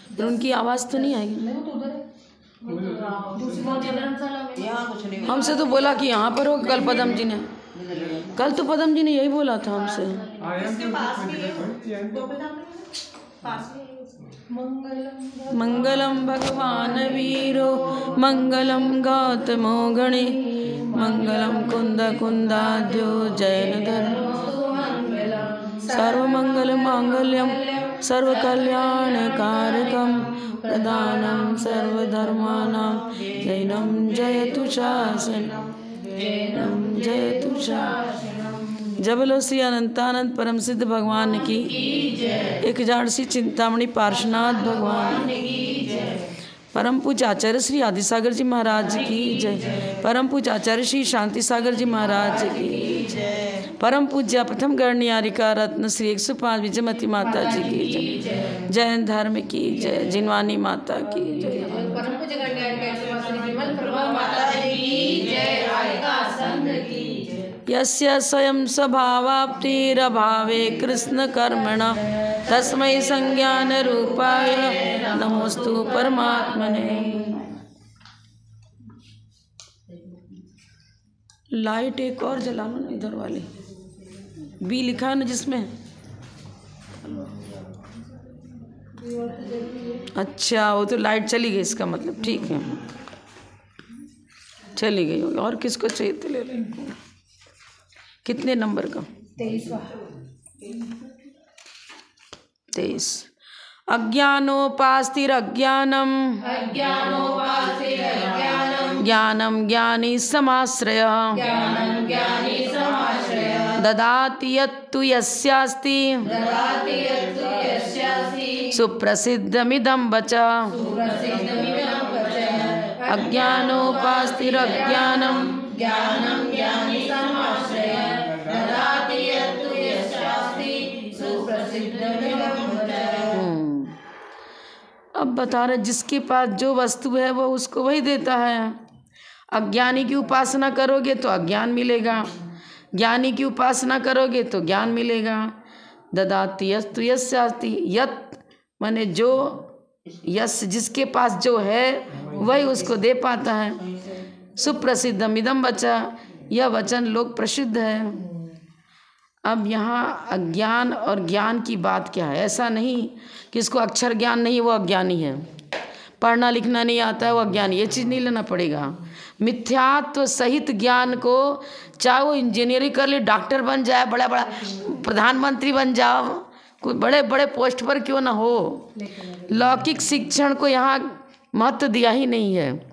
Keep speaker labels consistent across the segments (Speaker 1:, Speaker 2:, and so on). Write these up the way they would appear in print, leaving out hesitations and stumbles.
Speaker 1: पर उनकी आवाज़ तो नहीं आएगी। हमसे तो बोला कि यहाँ पर हो, कल पदम जी ने, कल तो पदम जी ने यही बोला था हमसे। मंगलम भगवान वीरो मंगलम गौतमो गणे मंगलम कुंद कुंदाद्यो जैन धर्म सर्वमंगल मांगल्यम सर्वकल्याणकारकम प्रदानं सर्वधर्माणां जैनं जयतु शासनं जैनं जयतु शासनं। जय बोलो श्री अनंतानंद परम सिद्ध भगवान की 1008 चिंतामणि पार्श्वनाथ भगवान की, परम पूज्य आचार्य श्री आदिसागर जी महाराज की जय, परम पूज्य आचार्य श्री शांति सागर जी महाराज की जय, परम पूज्य प्रथम गणनियारिका रत्न श्री 105 विजयमती माता जी की जय, जैन धर्म की जय, जिनवानी माता की जय, परम पूज्य यस्य स्वयं स्वभावाप्तिरभावे कृष्ण कर्मणा तस्मै संज्ञान रूपाय नमोस्तु परमात्मने। लाइट एक और जला लो ना, इधर वाली बी लिखा है ना जिसमें। अच्छा वो तो लाइट चली गई, इसका मतलब ठीक है चली गई होगी। और किसको चाहिए तो ले लो। कितने नंबर का? 23। अज्ञानोपास्तिरज्ञानम ज्ञानम ज्ञानी समाश्रय ददाति यत्तु यस्यास्ति सुप्रसिद्धमिदं वचः। अज्ञानोपास्तिरज्ञानम ज्ञानम ज्ञानी समाश्रय ददाति यत्तु यस्यास्ति सुप्रसिद्धमिदं वचः। अब बता रहे जिसके पास जो वस्तु है वो उसको वही देता है। अज्ञानी की उपासना करोगे तो अज्ञान मिलेगा, ज्ञानी की उपासना करोगे तो ज्ञान मिलेगा। ददाति यस्तु यस्यास्ति, यत् माने जो, यस जिसके पास जो है वही उसको दे पाता है। सुप्रसिद्धम इदम वचः, यह वचन लोक प्रसिद्ध है। अब यहाँ अज्ञान और ज्ञान की बात क्या है? ऐसा नहीं कि इसको अक्षर ज्ञान नहीं वो अज्ञानी है, पढ़ना लिखना नहीं आता है वो अज्ञानी, ये चीज़ नहीं लेना पड़ेगा। मिथ्यात्व सहित ज्ञान को, चाहे वो इंजीनियरिंग कर ले, डॉक्टर बन जाए, बड़ा बड़ा प्रधानमंत्री बन जाओ, कोई बड़े बड़े पोस्ट पर क्यों ना हो, लौकिक शिक्षण को यहाँ महत्व दिया ही नहीं है।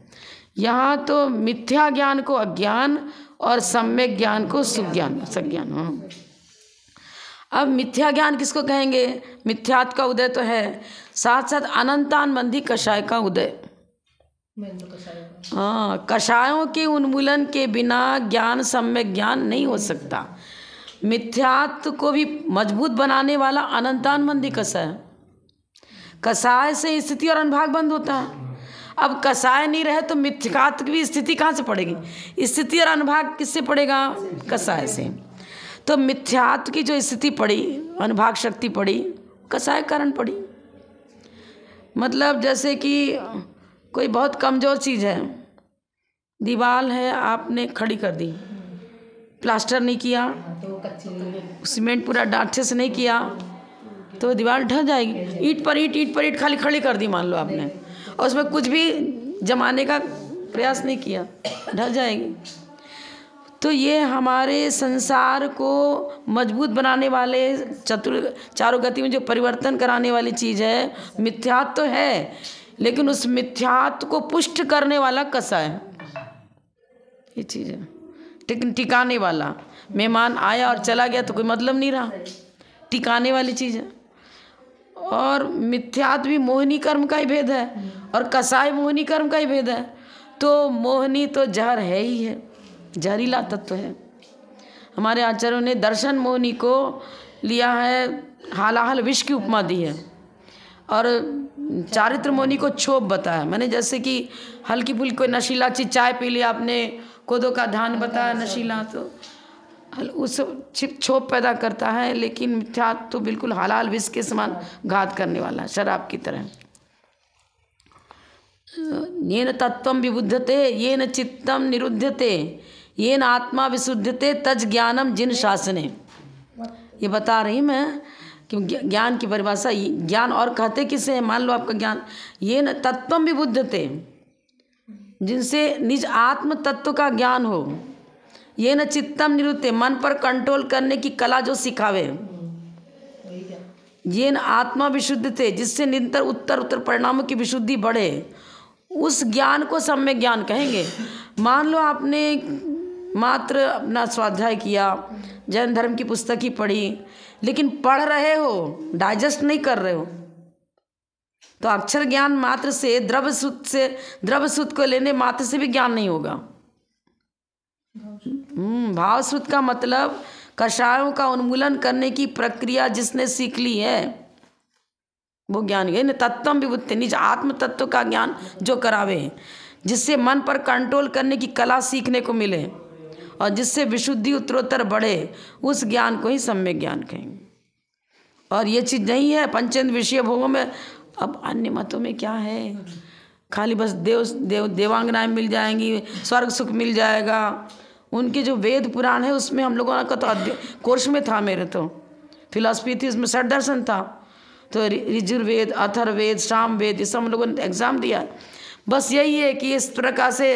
Speaker 1: यहाँ तो मिथ्या ज्ञान को अज्ञान और सम्यक ज्ञान को सुज्ञान सज्ञान। हाँ, अब मिथ्या ज्ञान किसको कहेंगे? मिथ्यात्व का उदय तो है, साथ साथ अनंतानबंधी कषाय का उदय। हाँ, कषायों के उन्मूलन के बिना ज्ञान सम्यक ज्ञान नहीं हो सकता। मिथ्यात्व को भी मजबूत बनाने वाला अनंतानबंधी कषाय। कषाय से स्थिति और अनुभाग बंद होता है। अब कषाय नहीं रहे तो मिथ्यात्व की स्थिति कहाँ से पड़ेगी? स्थिति और अनुभाग किससे पड़ेगा? कषाय से। तो मिथ्यात्व की जो स्थिति पड़ी, अनुभाग शक्ति पड़ी, कषाय कारण पड़ी। मतलब जैसे कि कोई बहुत कमज़ोर चीज़ है, दीवार है, आपने खड़ी कर दी, प्लास्टर नहीं किया, सीमेंट पूरा डांठे से नहीं किया तो दीवार ढह जाएगी। ईंट पर ईंट खाली खड़ी कर दी मान लो आपने, और उसमें कुछ भी जमाने का प्रयास नहीं किया, ढह जाएगी। तो ये हमारे संसार को मजबूत बनाने वाले चारों गति में जो परिवर्तन कराने वाली चीज़ है, मिथ्यात्व तो है, लेकिन उस मिथ्यात्व को पुष्ट करने वाला कषाय है। ये चीज़ है टिकाने वाला। मेहमान आया और चला गया तो कोई मतलब नहीं रहा, टिकाने वाली चीज़ है। और मिथ्यात्व भी मोहिनी कर्म का ही भेद है और कषाय मोहिनी कर्म का ही भेद है। तो मोहिनी तो जहर है ही है, जहरीला तत्व है। हमारे आचार्यों ने दर्शन मोहिनी को लिया है, हालाहल विष की उपमा दी है, और चारित्र मोहिनी को क्षोभ बताया। मैंने जैसे कि हल्की फुल्की कोई नशीला चीज़, चाय पी लिया आपने, कोदो का धान बताया नशीला, तो उस क्षोभ पैदा करता है। लेकिन मिथ्यात्व तो बिल्कुल हलाल विष के समान घात करने वाला, शराब की तरह। येन तत्वं विबुध्यते येन चित्तम निरुध्यते येन आत्मा विशुद्धते तज ज्ञानम जिन शासने। ये बता रही मैं कि ज्ञान की परिभाषा, ज्ञान और कहते किसे हैं? मान लो आपका ज्ञान, येन तत्वम विबुध्यते, जिनसे निज आत्म तत्व का ज्ञान हो, येन चित्तम निरुद्धते, मन पर कंट्रोल करने की कला जो सिखावे, येन आत्मा विशुद्ध थे, जिससे निरंतर उत्तर परिणामों की विशुद्धि बढ़े, उस ज्ञान को सम्यक ज्ञान कहेंगे। मान लो आपने मात्र अपना स्वाध्याय किया, जैन धर्म की पुस्तक ही पढ़ी, लेकिन पढ़ रहे हो, डाइजेस्ट नहीं कर रहे हो, तो अक्षर ज्ञान मात्र से द्रव्य सूत्र को लेने मात्र से भी ज्ञान नहीं होगा। भाव सूत्र का मतलब कषायों का उन्मूलन करने की प्रक्रिया जिसने सीख ली है वो ज्ञान है। तत्वम विबुद्धते, निज आत्म तत्व का ज्ञान जो करावे, जिससे मन पर कंट्रोल करने की कला सीखने को मिले और जिससे विशुद्धि उत्तरोत्तर बढ़े, उस ज्ञान को ही सम्यक ज्ञान कहेंगे। और ये चीज़ नहीं है पंचेंद्र विषय भोगों में। अब अन्य मतों में क्या है, खाली बस देवांगनाएं मिल जाएंगी, स्वर्ग सुख मिल जाएगा। उनके जो वेद पुराण है उसमें हम लोगों का तो कोर्स में था, मेरे तो फिलॉसफी थी, उसमें षड दर्शन था, तो ऋजुर्वेद, अथर्ववेद, सामवेद, ये सब हम लोगों ने एग्जाम दिया। बस यही है कि इस प्रकार से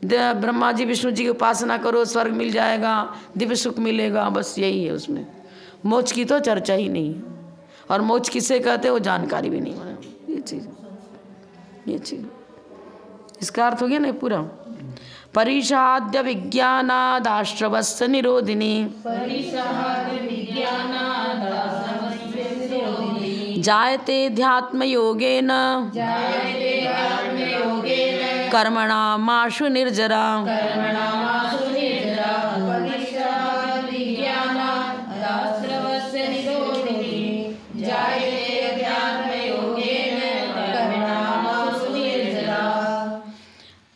Speaker 1: ब्रह्मा जी विष्णु जी की उपासना करो, स्वर्ग मिल जाएगा, दिव्य सुख मिलेगा, बस यही है। उसमें मोक्ष की तो चर्चा ही नहीं है, और मोक्ष किसे कहते हैं वो जानकारी भी नहीं है। ये चीज़ इसका अर्थ हो गया ना पूरा। परिषाद्य विज्ञानादाश्रवस्य निरोधिनी, जायते ध्यात्म योगेन कर्मणामाशु निर्जरा।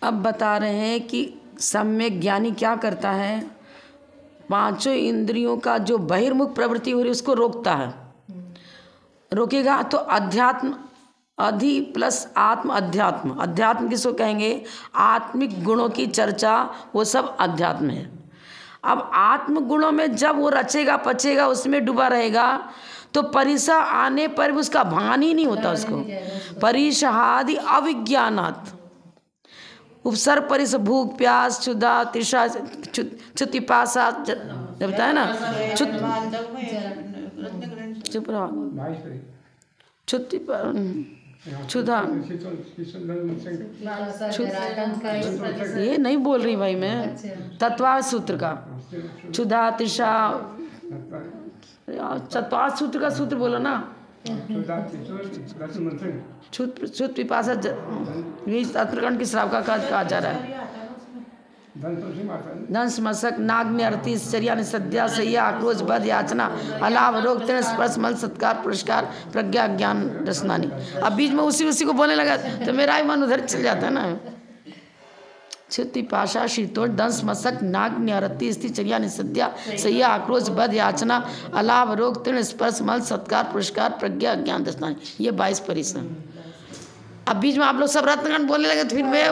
Speaker 1: अब बता रहे हैं कि सम्यक ज्ञानी क्या करता है, पांचों इंद्रियों का जो बहिर्मुख प्रवृत्ति हो रही है उसको रोकता है। रोकेगा तो अध्यात्म, अधि प्लस आत्म, अध्यात्म। अध्यात्म किसको कहेंगे? आत्मिक गुणों की चर्चा, वो सब अध्यात्म है। अब आत्म गुणों में जब वो रचेगा पचेगा, उसमें डूबा रहेगा, तो परिसा आने पर भी उसका भान ही नहीं होता उसको। परिसहादि अविज्ञानात्, उपसर्ग परिस, भूख प्यास क्षुधा तृषा क्षुतिपाशा, जब बताया ना चुप रहो, क्षुधा, ये नहीं बोल रही भाई मैं, तत्वार्थ सूत्र का क्षुधा तृषा, तत्वार्थ सूत्र का सूत्र बोलो ना, क्षुत पिपासा, यही अत्रकंठ की श्राव का कहा जा रहा है। दंश मशक नाग में अर्थी चर्या निसद्या सैया आक्रोश बद याचना अलाभ रोग तृण स्पर्श मल सत्कार पुरस्कार प्रज्ञा ज्ञान रसनानी। अब बीच में उसी को बोलने लगा तो मेरा ही मन उधर चल जाता है ना। क्षुति पाशा शीतोष दंश मशक नाग में अर्थी स्थिति चर्या निसद्या सैया आक्रोश बद याचना अलाभ रोग तृण स्पर्श मल सत्कार पुरस्कार प्रज्ञा ज्ञान रसनानी, ये 22 परिसर। अब बीच में आप लोग सब रत्नगण बोलने लगे तो फिर मेरा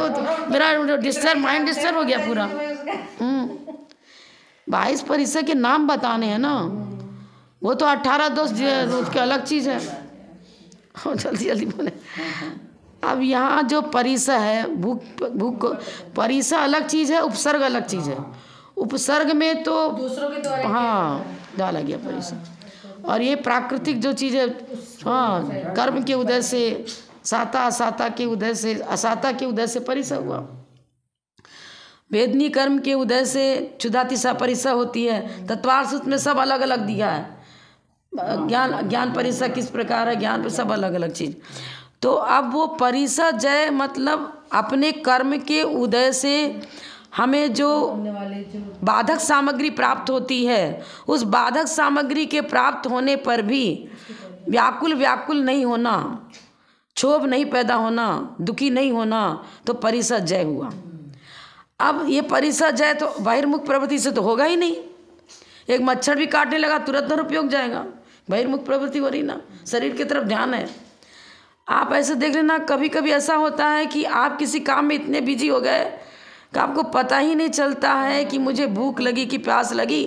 Speaker 1: माइंड डिस्टर्ब हो गया पूरा। 22 परिसर के नाम बताने हैं ना, वो तो 18 दोष उसकी अलग चीज़ है। जल्दी जल्दी बोले। अब यहाँ जो परिसर है, भूख परिसर अलग चीज़ है, उपसर्ग अलग चीज़ है। उपसर्ग में तो दूसरों के द्वारा हाँ डाला गया परिसर, और ये प्राकृतिक जो चीज़ है, हाँ कर्म के उदय से, साता असाता के उदय से, असाता के उदय से परिसर हुआ। वेदनी कर्म के उदय से क्षुधातिशा परिसर होती है। तत्वार्थ सूत्र में सब अलग अलग दिया है। ज्ञान परिसर किस प्रकार है, ज्ञान पर सब अलग अलग चीज़। तो अब वो परिसर जय मतलब अपने कर्म के उदय से हमें जो बाधक सामग्री प्राप्त होती है, उस बाधक सामग्री के प्राप्त होने पर भी व्याकुल नहीं होना, क्षोभ नहीं पैदा होना, दुखी नहीं होना, तो परिसर जय हुआ। अब ये परिसर जय तो बहिर्मुख प्रवृत्ति से तो होगा ही नहीं। एक मच्छर भी काटने लगा तुरंत नर उपयोग जाएगा, बहिर्मुख प्रवृत्ति हो रही ना, शरीर की तरफ ध्यान है। आप ऐसे देख लेना, कभी कभी ऐसा होता है कि आप किसी काम में इतने बिजी हो गए कि आपको पता ही नहीं चलता है कि मुझे भूख लगी कि प्यास लगी।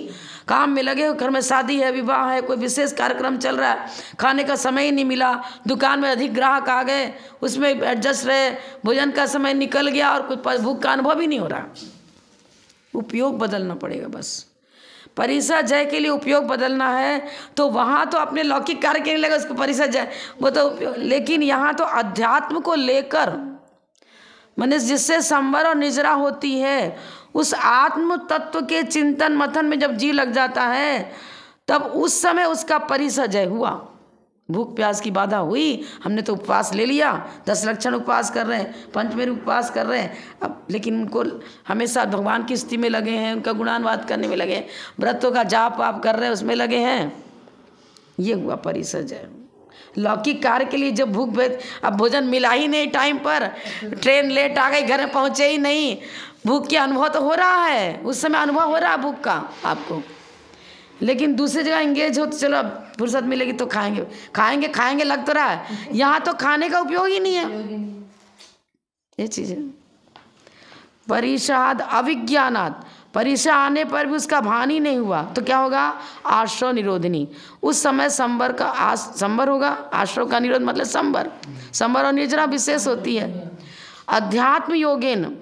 Speaker 1: काम में लगे हो, घर में शादी है, विवाह है, कोई विशेष कार्यक्रम चल रहा है, खाने का समय ही नहीं मिला, दुकान में अधिक ग्राहक आ गए, उसमें एडजस्ट रहे, भोजन का समय निकल गया और कोई भूख का अनुभव ही नहीं हो रहा। उपयोग बदलना पड़ेगा। बस परिसर जय के लिए उपयोग बदलना है तो वहाँ तो अपने लौकिक कार्य के लिए लगा उसको परिसर जय, वो तो उपयोग। लेकिन यहाँ तो अध्यात्म को लेकर मनुष्य जिससे संवर और निजरा होती है, उस आत्म तत्व के चिंतन मथन में जब जी लग जाता है तब उस समय उसका परिसर जय हुआ। भूख प्यास की बाधा हुई, हमने तो उपवास ले लिया, 10 लक्षण उपवास कर रहे हैं, पंचमेरु उपवास कर रहे हैं अब, लेकिन उनको हमेशा भगवान की स्तुति में लगे हैं, उनका गुणानुवाद करने में लगे हैं, व्रतों का जाप वाप कर रहे हैं, उसमें लगे हैं। ये हुआ परिसर जय। लौकिक कार्य के लिए जब भूख अब भोजन मिला ही नहीं टाइम पर, ट्रेन लेट आ गई, घर में पहुँचे ही नहीं, भूख के अनुभव तो हो रहा है, उस समय अनुभव हो रहा है भूख का आपको। लेकिन दूसरी जगह इंगेज हो तो चलो अब फुर्सत मिलेगी तो खाएंगे खाएंगे खाएंगे लग तो रहा है, यहाँ तो खाने का उपयोग ही नहीं है। ये चीज़ है। परिषाद अविज्ञानात, परिषा आने पर भी उसका भान ही नहीं हुआ तो क्या होगा? आश्रव निरोधिनी। उस समय संवर का संवर होगा। आश्रव का निरोध मतलब संवर और निर्जरा विशेष होती है। अध्यात्म योगेन,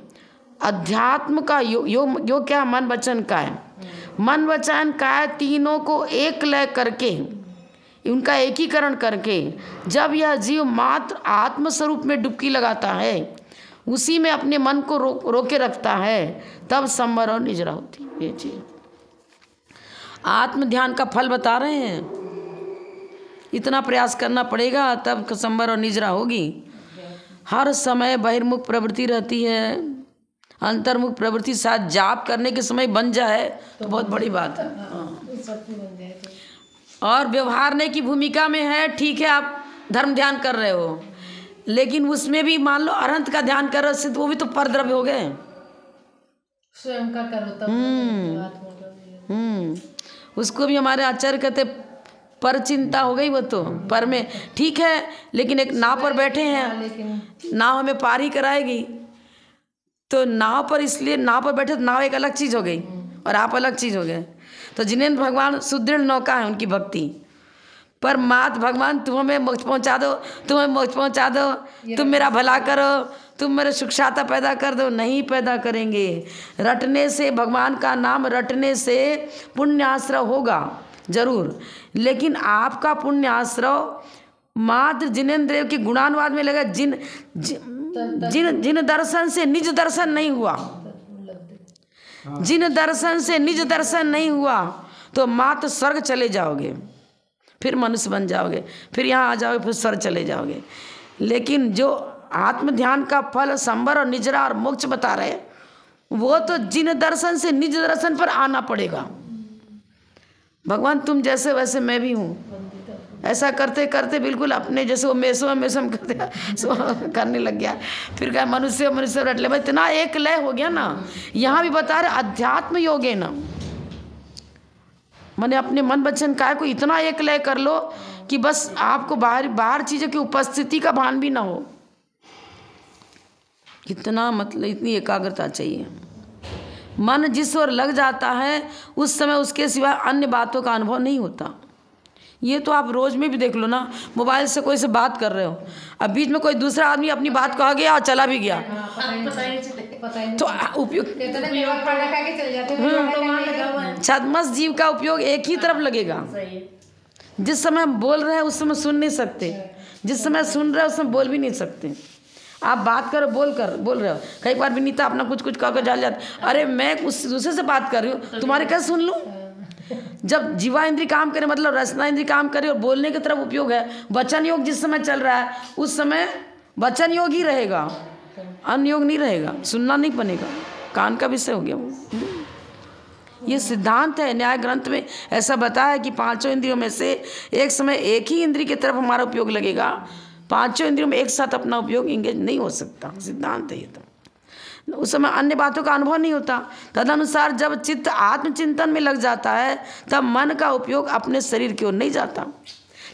Speaker 1: अध्यात्म का योग क्या? मन वचन का है। मन वचन काय तीनों को एक लय करके, उनका एकीकरण करके जब यह जीव मात्र आत्मस्वरूप में डुबकी लगाता है, उसी में अपने मन को रोके रखता है, तब संवर और निजरा होती है। ये चीज आत्म ध्यान का फल बता रहे हैं। इतना प्रयास करना पड़ेगा तब संवर और निजरा होगी। हर समय बहिर्मुख प्रवृत्ति रहती है, अंतर्मुख प्रवृत्ति साथ जाप करने के समय बन जाए तो बहुत बड़ी बात है। और व्यवहारने की भूमिका में है, ठीक है आप धर्म ध्यान कर रहे हो, लेकिन उसमें भी मान लो अनंत का ध्यान कर रहे हो तो वो भी तो परद्रव्य हो गए।
Speaker 2: स्वयं का करो तब
Speaker 1: उसको भी हमारे आचार्य कहते पर चिंता हो गई। वो तो पर में ठीक है, लेकिन एक नाव पर बैठे हैं, नाव हमें पार ही कराएगी, तो नाव पर इसलिए नाव पर बैठे तो नाव एक अलग चीज़ हो गई और आप अलग चीज़ हो गए। तो जिन्हें भगवान सुदृढ़ नौका है उनकी भक्ति पर मात भगवान तुम हमें मोक्ष पहुँचा दो, तुम्हें मोक्ष पहुँचा दो, तुम मेरा भला करो, तुम मेरे सुखशाता पैदा कर दो। नहीं पैदा करेंगे। रटने से भगवान का नाम रटने से पुण्याश्रव होगा जरूर, लेकिन आपका पुण्याश्रव मात्र जिनेंद्र के गुणानुवाद में लगा। जिन दर्शन से निज दर्शन नहीं हुआ, जिन दर्शन से निज दर्शन नहीं हुआ तो मात्र स्वर्ग चले जाओगे, फिर मनुष्य बन जाओगे, फिर यहाँ आ जाओगे, फिर स्वर्ग चले जाओगे। लेकिन जो आत्म ध्यान का फल संवर और निजरा और मोक्ष बता रहे, वो तो जिन दर्शन से निज दर्शन पर आना पड़ेगा। भगवान तुम जैसे वैसे मैं भी हूँ, ऐसा करते करते बिल्कुल अपने जैसे वो मेसम करते करने लग गया। फिर क्या मनुष्य रट ले भाई, इतना एक लय हो गया ना। यहाँ भी बता रहे अध्यात्म योग है ना, मैंने अपने मन वचन काय को इतना एक लय कर लो कि बस आपको बाहर चीज़ों की उपस्थिति का भान भी ना हो। कितना मतलब इतनी एकाग्रता चाहिए। मन जिस ओर लग जाता है उस समय उसके सिवा अन्य बातों का अनुभव नहीं होता। ये तो आप रोज में भी देख लो ना, मोबाइल से कोई से बात कर रहे हो, अब बीच में कोई दूसरा आदमी अपनी बात कह गया और चला भी गया तो उपयोग छद्मस जीव का उपयोग एक ही तरफ लगेगा। जिस समय बोल रहे हैं उस समय सुन नहीं सकते, जिस समय सुन रहे हैं उस समय बोल भी नहीं सकते। आप बात करो बोल रहे हो, कई बार विनीता अपना कुछ कहकर जाल जाते, अरे मैं उस दूसरे से बात कर रही हूँ, तुम्हारे कैसे सुन लूँ। जब जीवा इंद्री काम करे मतलब रसना इंद्री काम करे और बोलने की तरफ उपयोग है। वचन योग जिस समय चल रहा है उस समय वचन योग ही रहेगा, अन्य योग नहीं रहेगा, सुनना नहीं बनेगा, कान का विषय हो गया वो। ये सिद्धांत है, न्याय ग्रंथ में ऐसा बताया है कि पांचों इंद्रियों में से एक समय एक ही इंद्री की तरफ हमारा उपयोग लगेगा, पांचों इंद्रियों में एक साथ अपना उपयोग इंगेज नहीं हो सकता। सिद्धांत है ये तो। उस समय अन्य बातों का अनुभव नहीं होता। तदनुसार जब चित्त आत्मचिंतन में लग जाता है तब मन का उपयोग अपने शरीर की ओर नहीं जाता,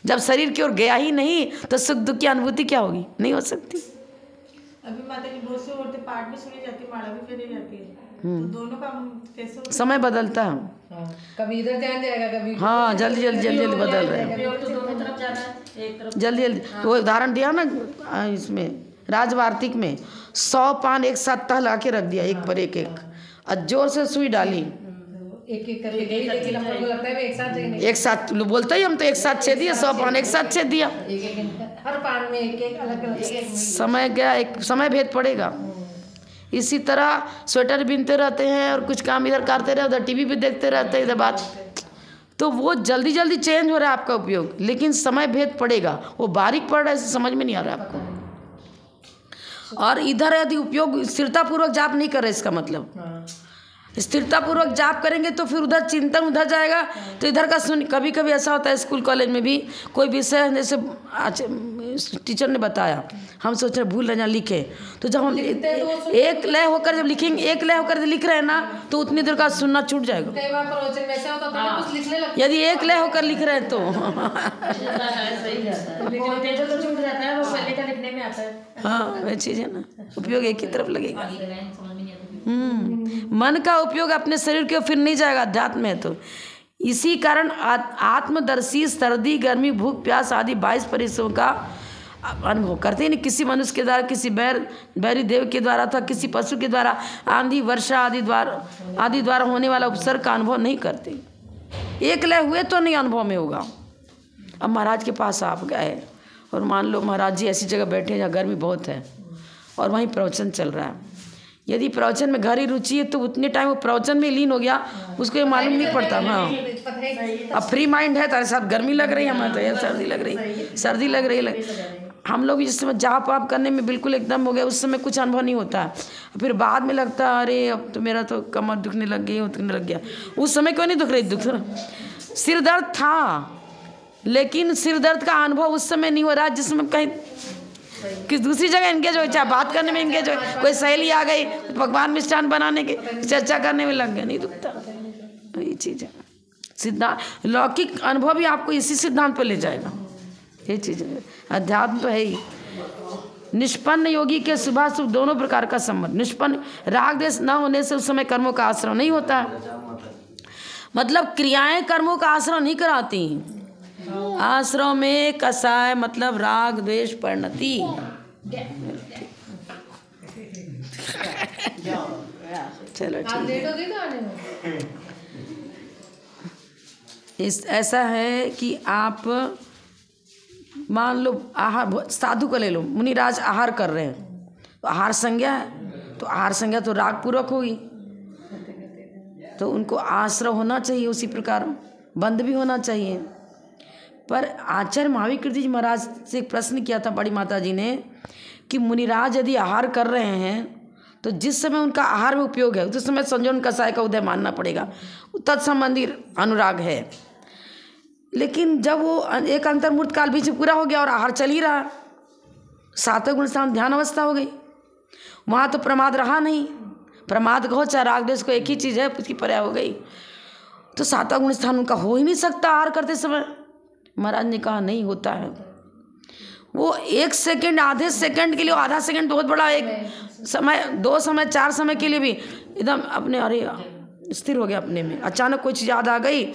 Speaker 1: जब शरीर की ओर गया ही नहीं तो सुख दुख की अनुभूति क्या होगी? नहीं हो सकती।
Speaker 3: अभी माता जी बहुत से औरतें पाठ भी सुनी जाती है, माला भी फेरी जाती है, तो दोनों का कैसे होगा?
Speaker 1: समय बदलता है।
Speaker 2: हाँ, कभी इधर ध्यान जाएगा, कभी
Speaker 1: हाँ, जल्दी जल्दी बदल रहे हैं,
Speaker 3: उपयोग तो दोनों तरफ जाना है, एक तरफ
Speaker 1: जल्दी। वो उदाहरण दिया ना इसमें राजवार्तिक में, 100 पान एक साथ तह ला के रख दिया, एक पर एक और जोर से सुई डाली,
Speaker 2: एक एक करके गई, लेकिन हम लोग को लगता है एक साथ जाएंगे,
Speaker 1: एक साथ बोलते ही हम तो एक साथ छेद दिया, 100 पान एक साथ छेद दिया।
Speaker 2: हर पान में एक एक अलग अलग
Speaker 1: समय गया, एक समय भेद पड़ेगा। इसी तरह स्वेटर बिनते रहते हैं और कुछ काम इधर करते रहे, उधर टीवी भी देखते रहते हैं, इधर बात, तो वो जल्दी जल्दी चेंज हो रहा है आपका उपयोग, लेकिन समय भेद पड़ेगा, वो बारीक पड़ रहा है, समझ में नहीं आ रहा है आपको। और इधर यदि उपयोग स्थिरतापूर्वक जाप नहीं कर रहे, इसका मतलब स्थिरतापूर्वक जाप करेंगे तो फिर उधर चिंतन उधर जाएगा, तो इधर का सुन। कभी कभी ऐसा होता है स्कूल कॉलेज में भी कोई विषय जैसे टीचर ने बताया, हम सोच रहे भूल रहे लिखे, तो जब हम एक लय होकर जब लिखेंगे, एक लय होकर लिख रहे हैं ना, तो उतनी देर का सुनना छूट जाएगा।
Speaker 2: कई बार प्रवचन में ऐसा होता है कुछ लिखने लगते
Speaker 1: यदि एक लय होकर लिख रहे हैं तो
Speaker 3: सही जाता है, बोलते तो छूट जाता है, वो पहले का लिखने में आता है।
Speaker 1: हाँ, वही चीज़ है ना, उपयोग एक ही तरफ लगेगा। मन का उपयोग अपने शरीर के फिर नहीं जाएगा, अध्यात्म है तो। इसी कारण आत्मदर्शी सर्दी गर्मी भूख प्यास आदि 22 परिसरों का अनुभव करते ही नहीं। किसी मनुष्य के द्वारा, किसी बैरी देव के द्वारा अथवा किसी पशु के द्वारा, आंधी वर्षा आदि द्वारा होने वाला उपसर्ग का अनुभव नहीं करते। एक लय हुए तो नहीं अनुभव में होगा। अब महाराज के पास आप गए और मान लो महाराज जी ऐसी जगह बैठे जहाँ गर्मी बहुत है और वहीं प्रवचन चल रहा है, यदि प्रवचन में गहरी रुचि है तो उतने टाइम वो प्रवचन में लीन हो गया, उसको ये मालूम नहीं पड़ता। हाँ, अब फ्री माइंड है, तारे साहब गर्मी लग रही है, हमें तो यार सर्दी लग रही है। हम लोग जिस समय जाप वाप करने में बिल्कुल एकदम हो गया, उस समय कुछ अनुभव नहीं होता है। फिर बाद में लगता है अरे अब तो मेरा तो कमर दुखने लग गया। उस समय क्यों नहीं दुख रही? सिर दर्द था, लेकिन सिर दर्द का अनुभव उस समय नहीं हो रहा जिस समय कहीं किस दूसरी जगह एंगेज हो, चाहे बात करने में एंगेज हो, कोई सहेली आ गई पकवान मिष्ठान बनाने के चर्चा करने में लग गया, नहीं दुखता। ये चीज़ है सिद्धांत। लौकिक अनुभव भी आपको इसी सिद्धांत पर ले जाएगा। ये चीज़ है, अध्यात्म तो है ही। निष्पन्न योगी के शुभाशुभ दोनों प्रकार का संबंध। निष्पन्न राग द्वेष न होने से उस समय कर्मों का आश्रय नहीं होता है, मतलब क्रियाएं कर्मों का आश्रय नहीं कराती। आश्रम में कसाय मतलब राग द्वेष परिणति। चलो ठीक है। ऐसा है कि आप मान लो आहार, साधु को ले लो, मुनिराज आहार कर रहे हैं तो आहार संज्ञा है, तो आहार संज्ञा तो राग पूर्वक होगी, तो उनको आश्रय होना चाहिए, उसी प्रकार बंद भी होना चाहिए। पर आचार्य महावीर जी महाराज से एक प्रश्न किया था बड़ी माता जी ने कि मुनिराज यदि आहार कर रहे हैं तो जिस समय उनका आहार में उपयोग है उस समय संजोन कसाय का उदय मानना पड़ेगा, तत्संबंधी अनुराग है। लेकिन जब वो एक अंतर्मूर्त काल बीच पूरा हो गया और आहार चल ही रहा, सातवें गुण स्थान ध्यान अवस्था हो गई, वहाँ तो प्रमाद रहा नहीं। प्रमाद कहो चाहे राग द्वेष को, एक ही चीज़ है, उसकी पर्याय हो गई। तो सातवां गुण स्थान उनका हो ही नहीं सकता आहार करते समय। महाराज ने कहा नहीं होता है। वो 1 सेकंड, आधे सेकंड के लिए, आधा सेकंड बहुत बड़ा एक समय, 2 समय 4 समय के लिए भी एकदम अपने अरे स्थिर हो गया अपने में। अचानक कोई चीज़ याद आ गई,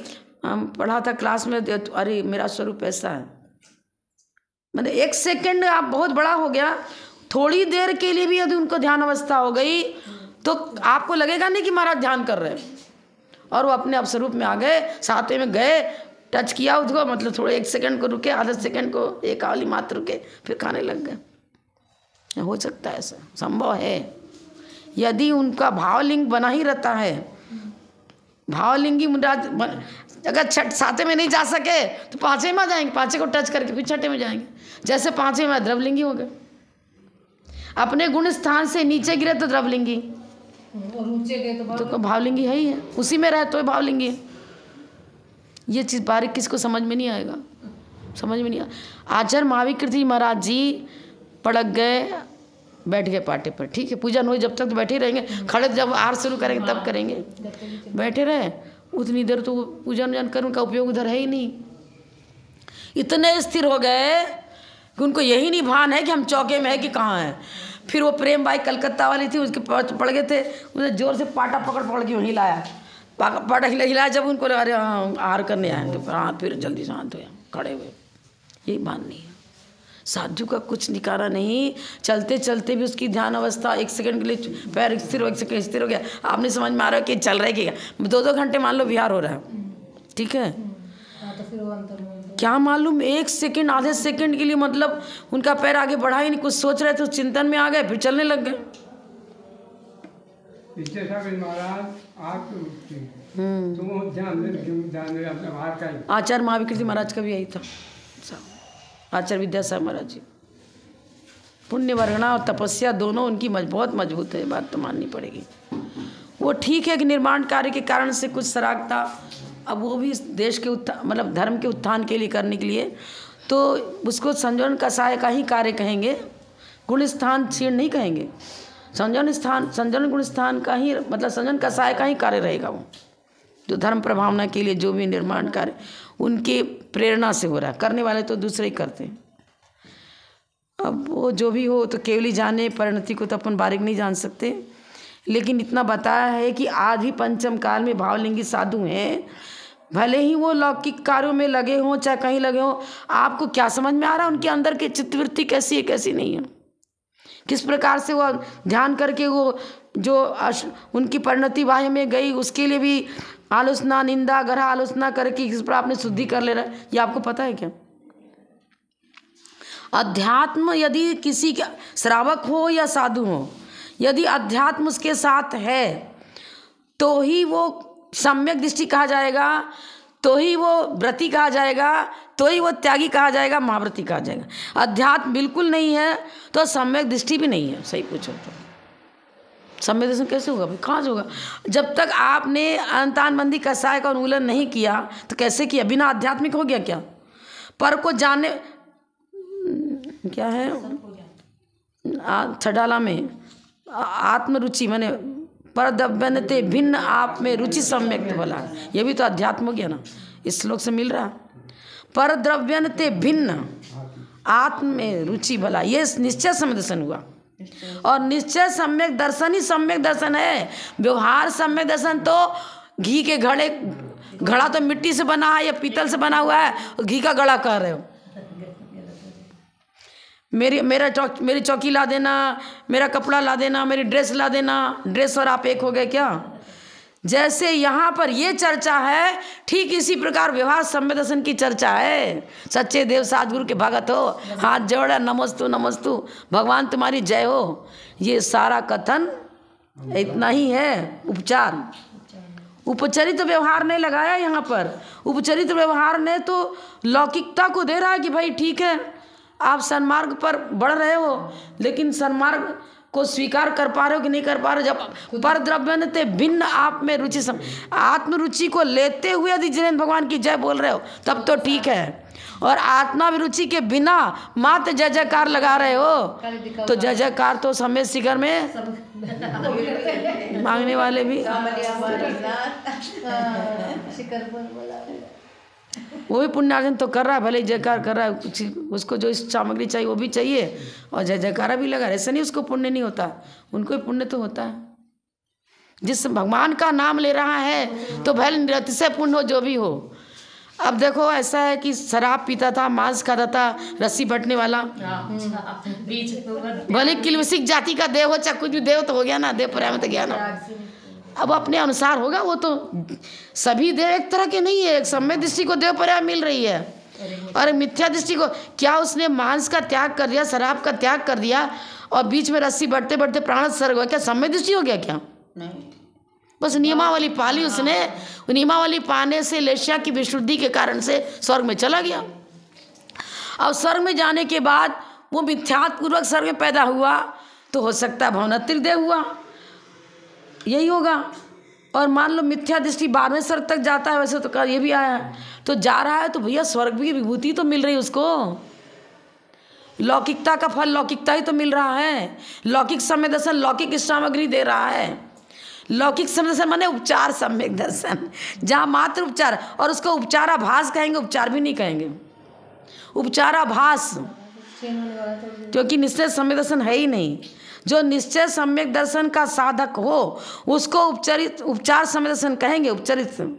Speaker 1: हम पढ़ा था क्लास में, अरे मेरा स्वरूप ऐसा है, मतलब 1 सेकंड आप बहुत बड़ा हो गया। थोड़ी देर के लिए भी यदि उनको ध्यान अवस्था हो गई तो आपको लगेगा नहीं कि महाराज ध्यान कर रहे हैं, और वो अपने स्वरूप में आ गए। सातवें में गए, टच किया उसको, मतलब थोड़े 1 सेकंड को रुके, आधे सेकंड को एक आली मात्र रुके, फिर खाने लग गए। हो सकता है, ऐसा संभव है यदि उनका भावलिंग बना ही रहता है। भावलिंगी मुराद अगर सातवें में नहीं जा सके तो 5वें में जाएंगे, 5वें को टच करके फिर 6ठे में जाएंगे। जैसे 5वें में द्रवलिंगी हो गए, अपने गुण स्थान से नीचे गिरे तो द्रवलिंगी,
Speaker 2: और ऊंचे गए
Speaker 1: तो भावलिंगी है ही है, उसी में रहे तो भावलिंगी। ये चीज़ बारीक किसको समझ में नहीं आएगा, समझ में नहीं आया। आचार्य महावीर जी महाराज जी पड़क गए, बैठ गए पाटे पर, ठीक है, पूजन हो जब तक तो बैठे रहेंगे, खड़े जब आहार शुरू करेंगे तब करेंगे। बैठे रहे उतनी देर तो पूजन वजन कर, उनका उपयोग उधर है ही नहीं। इतने स्थिर हो गए कि उनको यही नहीं भान है कि हम चौके में है कि कहाँ है। फिर वो प्रेम बाई कलकत्ता वाली थी, उसके पड़ गए थे, उसने जोर से पाटा पकड़ के वहीं लाया, पाटा हिलाया। जब उनको अरे हाँ आहार करने आए तो हाँ फिर जल्दी शांत हुए, खड़े हुए। यही मान नहीं है साधु का, कुछ निकारा नहीं। चलते चलते भी उसकी ध्यान अवस्था 1 सेकंड के लिए पैर स्थिर हो, 1 सेकंड स्थिर हो गया, आपने समझ में आ रहा है कि चल रहा है कि 2-2 घंटे मान लो विहार हो रहा है, ठीक है।
Speaker 2: तो फिर वो अंतर में
Speaker 1: क्या मालूम 1 सेकंड आधे सेकंड के लिए मतलब उनका पैर आगे बढ़ा ही नहीं, कुछ सोच रहे थे, उस चिंतन में आ गए, फिर चलने लग गए। आचार्य महाविकृति महाराज का भी यही था, आचार्य विद्यासागर महाराज जी। पुण्य वर्गणा और तपस्या दोनों उनकी बहुत मजबूत है, बात तो माननी पड़ेगी। वो ठीक है कि निर्माण कार्य के कारण से कुछ सराग था, अब वो भी देश के मतलब धर्म के उत्थान के लिए करने के लिए, तो उसको संजोन कसाय का ही कार्य कहेंगे, गुण स्थान क्षीण नहीं कहेंगे। संजोन गुण स्थान का ही मतलब संजोन कसाय का ही कार्य रहेगा वो, जो धर्म प्रभावना के लिए जो भी निर्माण कार्य उनके प्रेरणा से हो रहा है, करने वाले तो दूसरे ही करते हैं। अब वो जो भी हो तो केवली जाने, परिणति को तो अपन बारीक नहीं जान सकते, लेकिन इतना बताया है कि आज भी पंचम काल में भावलिंगी साधु हैं, भले ही वो लौकिक कार्यों में लगे हों चाहे कहीं लगे हों, आपको क्या समझ में आ रहा है उनके अंदर की चित्तवृत्ति कैसी है कैसी नहीं है, किस प्रकार से वो ध्यान करके वो जो उनकी परिणति बाह्य में गई उसके लिए भी आलोचना निंदा ग्रह आलोचना करके किस पर आपने शुद्धि कर ले रहा है, ये आपको पता है क्या। अध्यात्म यदि किसी का श्रावक हो या साधु हो, यदि अध्यात्म उसके साथ है तो ही वो सम्यक दृष्टि कहा जाएगा, तो ही वो व्रती कहा जाएगा, तो ही वो त्यागी कहा जाएगा, महाव्रती कहा जाएगा। अध्यात्म बिल्कुल नहीं है तो सम्यक दृष्टि भी नहीं है। सही पूछो तो सम्यक दर्शन कैसे होगा भाई, कहाँ से होगा। जब तक आपने अंतानबंदी कसाय का उन्मूलन नहीं किया तो कैसे किया, बिना आध्यात्मिक हो गया क्या। पर को जाने क्या है छडाला में आत्मरुचि माने परद्रव्यन्ते भिन्न आप में रुचि सम्यक बोला, ये भी तो अध्यात्म हो गया ना, इस श्लोक से मिल रहा। परद्रव्यन्ते भिन्न आत्म में रुचि भला, ये निश्चय सम्यक दर्शन हुआ। और निश्चय सम्यक दर्शन ही सम्यक दर्शन है। व्यवहार सम्यक दर्शन तो घी के घड़ा तो मिट्टी से बना है या पीतल से बना हुआ है, घी का घड़ा कह रहे हो। मेरी चौकी ला देना, मेरा कपड़ा ला देना, मेरी ड्रेस ला देना, ड्रेस और आप एक हो गए क्या। जैसे यहाँ पर ये चर्चा है, ठीक इसी प्रकार व्यवहार सम्यक दर्शन की चर्चा है। सच्चे देव सद्गुरु के भगत हो, हाथ जोड़ा नमस्तु नमस्तु, भगवान तुम्हारी जय हो, ये सारा कथन इतना ही है। उपचार उपचरित व्यवहार ने लगाया यहाँ पर। उपचरित व्यवहार ने तो लौकिकता को दे रहा है कि भाई ठीक है आप सन्मार्ग पर बढ़ रहे हो, लेकिन सन्मार्ग को स्वीकार कर पा रहे हो कि नहीं कर पा रहे। जब पर द्रव्य भिन्न आप में रुचि आत्मरुचि को लेते हुए यदि जिनेन्द्र भगवान की जय बोल रहे हो तब तो ठीक है, और आत्माभिरुचि के बिना मात्र जय जयकार लगा रहे हो तो जय जयकार तो समय शिखर में मांगने वाले भी वो भी पुण्यार्जन तो कर रहा है, भले ही जयकार कर रहा है, कुछ उसको जो सामग्री चाहिए वो भी चाहिए और जय जयकारा भी लगा। ऐसा नहीं उसको पुण्य नहीं होता, उनको भी पुण्य तो होता है। जिस भगवान का नाम ले रहा है तो भले निरतिशय पुण्य हो जो भी हो। अब देखो ऐसा है कि शराब पीता था, मांस खाता था, रस्सी बटने वाला, भले किलवसिक जाति का देव हो चाहे कुछ भी देव तो हो गया ना, देव पर्याय में तो गया ना। अब अपने अनुसार होगा, वो तो सभी देव एक तरह के नहीं है। एक सम्यक दृष्टि को देव पर्याय मिल रही है और मिथ्या दृष्टि को, क्या उसने मांस का त्याग कर दिया, शराब का त्याग कर दिया और बीच में रस्सी बढ़ते बढ़ते प्राण सर्ग हुआ, क्या सम्यक दृष्टि हो गया क्या। नहीं, बस नियमावली पाली उसने। नियमावली पाने से लेश्या की विशुद्धि के कारण से स्वर्ग में चला गया। अब स्वर्ग में जाने के बाद वो मिथ्यात्पूर्वक स्वर्ग में पैदा हुआ तो हो सकता है भवनात्रिक देव हुआ, यही होगा। और मान लो मिथ्या दृष्टि 12वें स्वर्ग तक जाता है, वैसे तो ये भी आया है तो जा रहा है, तो भैया स्वर्ग की विभूति तो मिल रही है उसको। लौकिकता का फल लौकिकता ही तो मिल रहा है। लौकिक सम्यक दर्शन लौकिक सामग्री दे रहा है। लौकिक सम्यक दर्शन माने उपचार सम्यक दर्शन, जहाँ मात्र उपचार, और उसको उपचाराभास कहेंगे, उपचार भी नहीं कहेंगे। उपचाराभास, क्योंकि निश्चय सम्यक दर्शन है ही नहीं। जो निश्चय सम्यक दर्शन का साधक हो उसको उपचार सम्यक दर्शन कहेंगे, उपचरित।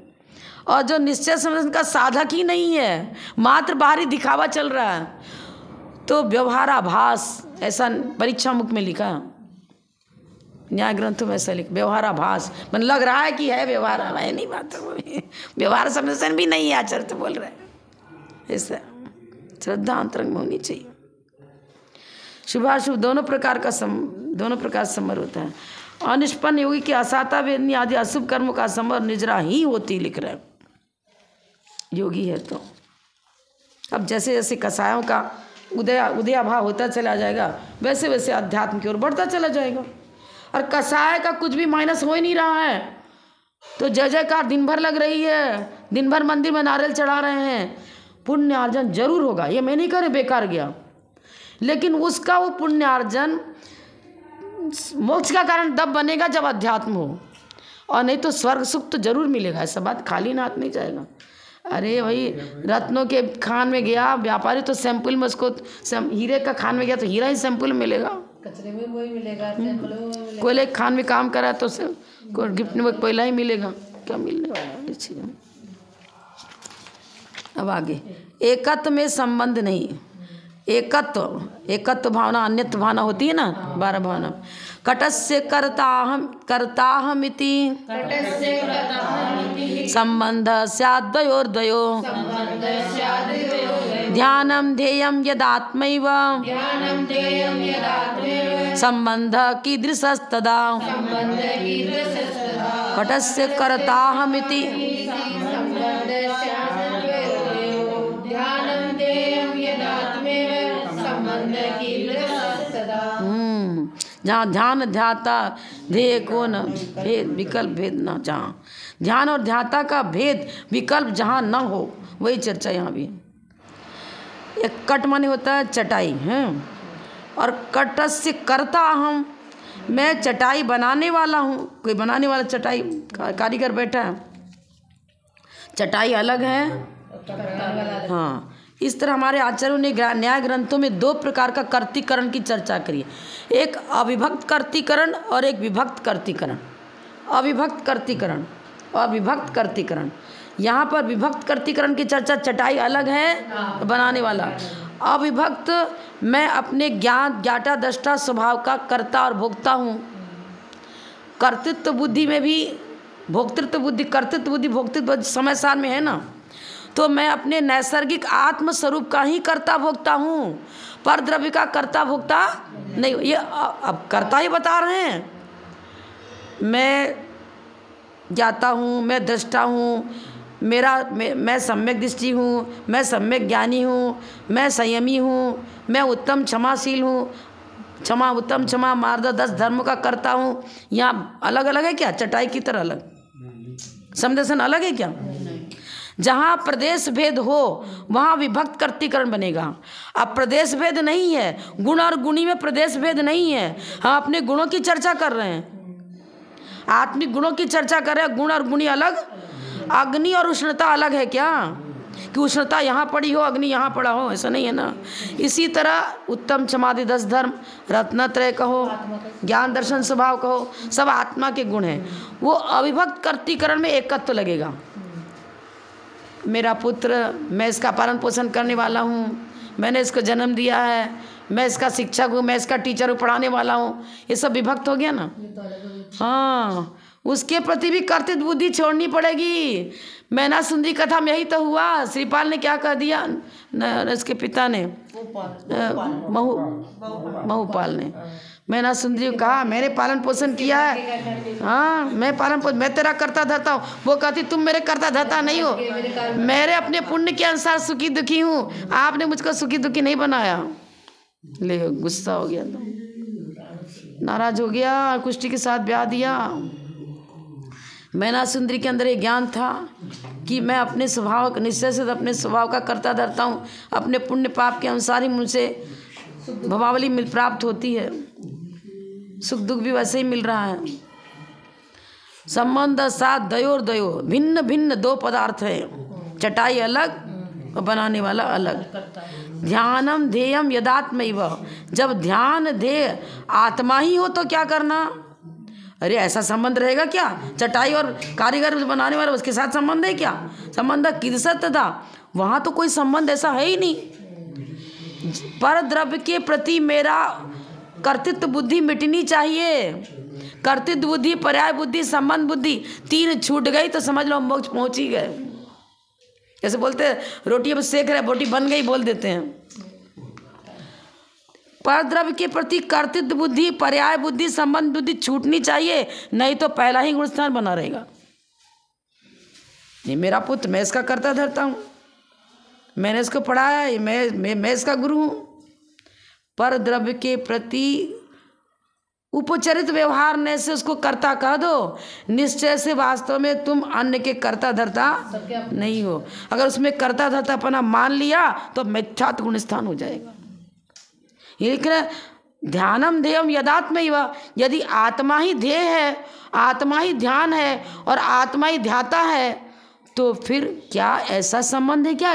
Speaker 1: और जो निश्चय सम्यक दर्शन का साधक ही नहीं है, मात्र बाहरी दिखावा चल रहा है, तो व्यवहाराभास, ऐसा परीक्षा मुख में लिखा, न्याय ग्रंथों में ऐसा लिखा, व्यवहाराभास। मन लग रहा है कि है व्यवहार, है नहीं बात, व्यवहार सम्यक दर्शन भी नहीं है, आचार्य बोल रहे हैं। ऐसा श्रद्धा अंतरंग में होनी चाहिए। शुभाशुभ दोनों प्रकार समर होता है। अनिष्पन्न योगी की असाता वेदनी आदि अशुभ कर्मों का समर निजरा ही होती, लिख रहे हैं योगी है तो। अब जैसे जैसे कसायों का उदयाभाव होता चला जाएगा, वैसे वैसे अध्यात्म की ओर बढ़ता चला जाएगा। और कसाय का कुछ भी माइनस हो ही नहीं रहा है, तो जय जयकार दिन भर लग रही है, दिन भर मंदिर में नारियल चढ़ा रहे हैं, पुण्य अर्जन जरूर होगा, ये मैं नहीं कह रही बेकार गया, लेकिन उसका वो पुण्यार्जन मोक्ष का कारण तब बनेगा जब अध्यात्म हो, और नहीं तो स्वर्ग सुख तो जरूर मिलेगा। ऐसा बात खाली हाथ नहीं जाएगा। अरे भाई रत्नों के खान में गया व्यापारी, तो सैंपल में उसको हीरे का खान में गया तो हीरा ही सैंपल मिलेगा,
Speaker 2: कचरे में वही मिलेगा,
Speaker 1: कोयले के खान में काम करा तो गिफ्ट में कोयला ही मिलेगा, क्या मिलने वाला है। अब आगे, एकत्व में संबंध नहीं, एकत्व भावना अन्यत्व भावना होती है ना, 12 भावना। कटस्य कर्ताहमिति संबंध स्याद्वयोर्द्वयो ध्यानं ध्येयं यदात्मैव संबंध कीदृशस्तदा। कटस्य कर्ताहमिति जहाँ ध्यान ध्याता ध्येय को न भेद विकल्प भेद न, जहाँ ध्यान और ध्याता का भेद विकल्प जहाँ न हो, वही चर्चा यहाँ भी। एक कट माने होता है चटाई है, और कटस्य करता हम, मैं चटाई बनाने वाला हूँ। कोई बनाने वाला चटाई कारीगर बैठा है, चटाई अलग है, हाँ। इस तरह हमारे आचार्यों ने न्याय ग्रंथों में 2 प्रकार का कर्तीकरण की चर्चा करी है। एक अविभक्त कर्तीकरण और एक विभक्त कर्तीकरण। अविभक्त कर्तीकरण और विभक्त कर्तीकरण। यहाँ पर विभक्त कर्तीकरण की चर्चा, चटाई अलग है बनाने वाला। अविभक्त, मैं अपने ज्ञाता दृष्टा स्वभाव का कर्ता और भोक्ता हूँ। कर्तृत्व बुद्धि में भी भोक्तृत्व बुद्धि, कर्तृत्व बुद्धि भोक्तृत्व बुद्धि समय सार में है ना, तो मैं अपने नैसर्गिक आत्म स्वरूप का ही कर्ता भोक्ता हूँ, पर द्रव्य का कर्ता भोक्ता नहीं। ये अब कर्ता ही बता रहे हैं, मैं ज्ञाता हूँ, मैं दृष्टा हूँ, मैं सम्यक दृष्टि हूँ, मैं सम्यक ज्ञानी हूँ, मैं संयमी हूँ, मैं उत्तम क्षमाशील हूँ, क्षमा उत्तम क्षमा मार्ग 10 धर्मों का करता हूँ। यहाँ अलग अलग है क्या? चटाई की तरह अलग, समदर्शन अलग है क्या? जहाँ प्रदेश भेद हो वहाँ विभक्त कर्तीकरण बनेगा। अब प्रदेश भेद नहीं है, गुण और गुणी में प्रदेश भेद नहीं है। हम अपने गुणों की चर्चा कर रहे हैं, आत्मिक गुणों की चर्चा कर रहे हैं। गुण और गुणी अलग, अग्नि और उष्णता अलग है क्या कि उष्णता यहाँ पड़ी हो अग्नि यहाँ पड़ा हो? ऐसा नहीं है ना। इसी तरह उत्तम क्षमादि 10 धर्म, रत्नत्रय कहो, ज्ञान दर्शन स्वभाव कहो, सब आत्मा के गुण हैं। वो अविभक्त कर्तीकरण में एकत्व लगेगा। मेरा पुत्र, मैं इसका पालन पोषण करने वाला हूँ, मैंने इसको जन्म दिया है, मैं इसका शिक्षक हूँ, मैं इसका टीचर हूँ, पढ़ाने वाला हूँ, ये सब विभक्त हो गया ना। हाँ, उसके प्रति भी कर्तव्य बुद्धि छोड़नी पड़ेगी। मैना सुंदरी कथा में यही तो हुआ। श्रीपाल ने क्या कह दिया, इसके पिता ने, महूपाल ने मैना सुंदरी को कहा मैंने पालन पोषण किया है, हाँ मैं तेरा करता धरता हूँ। वो कहती तुम मेरे करता धरता नहीं हो, मेरे अपने पुण्य के अनुसार सुखी दुखी हूँ, आपने मुझको सुखी दुखी नहीं बनाया। ले गुस्सा हो गया, नाराज हो गया, कुष्ठी के साथ ब्याह दिया। मैना सुंदरी के अंदर ये ज्ञान था कि मैं अपने स्वभाव निश्चय से अपने स्वभाव का करता धरता हूँ, अपने पुण्य पाप के अनुसार ही मुझसे भवावली प्राप्त होती है, सुख दुख भी वैसे ही मिल रहा है। संबंध साथ दयोर दयो, भिन्न भिन्न 2 पदार्थ है, चटाई अलग और बनाने वाला अलग। ध्यानम ध्येयम यदात्मैव, जब ध्यान ध्येय आत्मा ही हो तो क्या करना? अरे ऐसा संबंध रहेगा क्या? चटाई और कारीगर बनाने वाला उसके साथ संबंध है क्या? संबंध किसत था? वहाँ तो कोई संबंध ऐसा है ही नहीं। पर द्रव्य के प्रति मेरा कर्तृत्व बुद्धि मिटनी चाहिए। कर्तृत्व बुद्धि, पर्याय बुद्धि, संबंध बुद्धि, तीन छूट गई तो समझ लो मोक्ष पहुँच ही गए। जैसे बोलते हैं रोटी अब सेक रहे, रोटी बन गई बोल देते हैं। पर द्रव्य के प्रति कर्तृत्व बुद्धि, पर्याय बुद्धि, संबंध बुद्धि छूटनी चाहिए, नहीं तो पहला ही गुणस्थान बना रहेगा। ये मेरा पुत्र, मैं इसका कर्ता धरता हूँ, मैंने इसको पढ़ाया है, मैं इसका गुरु हूँ। पर द्रव्य के प्रति उपचरित व्यवहार ने से उसको कर्ता कह दो, निश्चय से वास्तव में तुम अन्य के कर्ता धरता नहीं हो। अगर उसमें कर्ता धरता अपना मान लिया तो मिथ्यात्व गुणस्थान हो जाएगा। लेकिन ध्यानम ध्येयम यदात्मैव, यदि आत्मा ही ध्येय है, आत्मा ही ध्यान है और आत्मा ही ध्याता है, तो फिर क्या ऐसा संबंध है क्या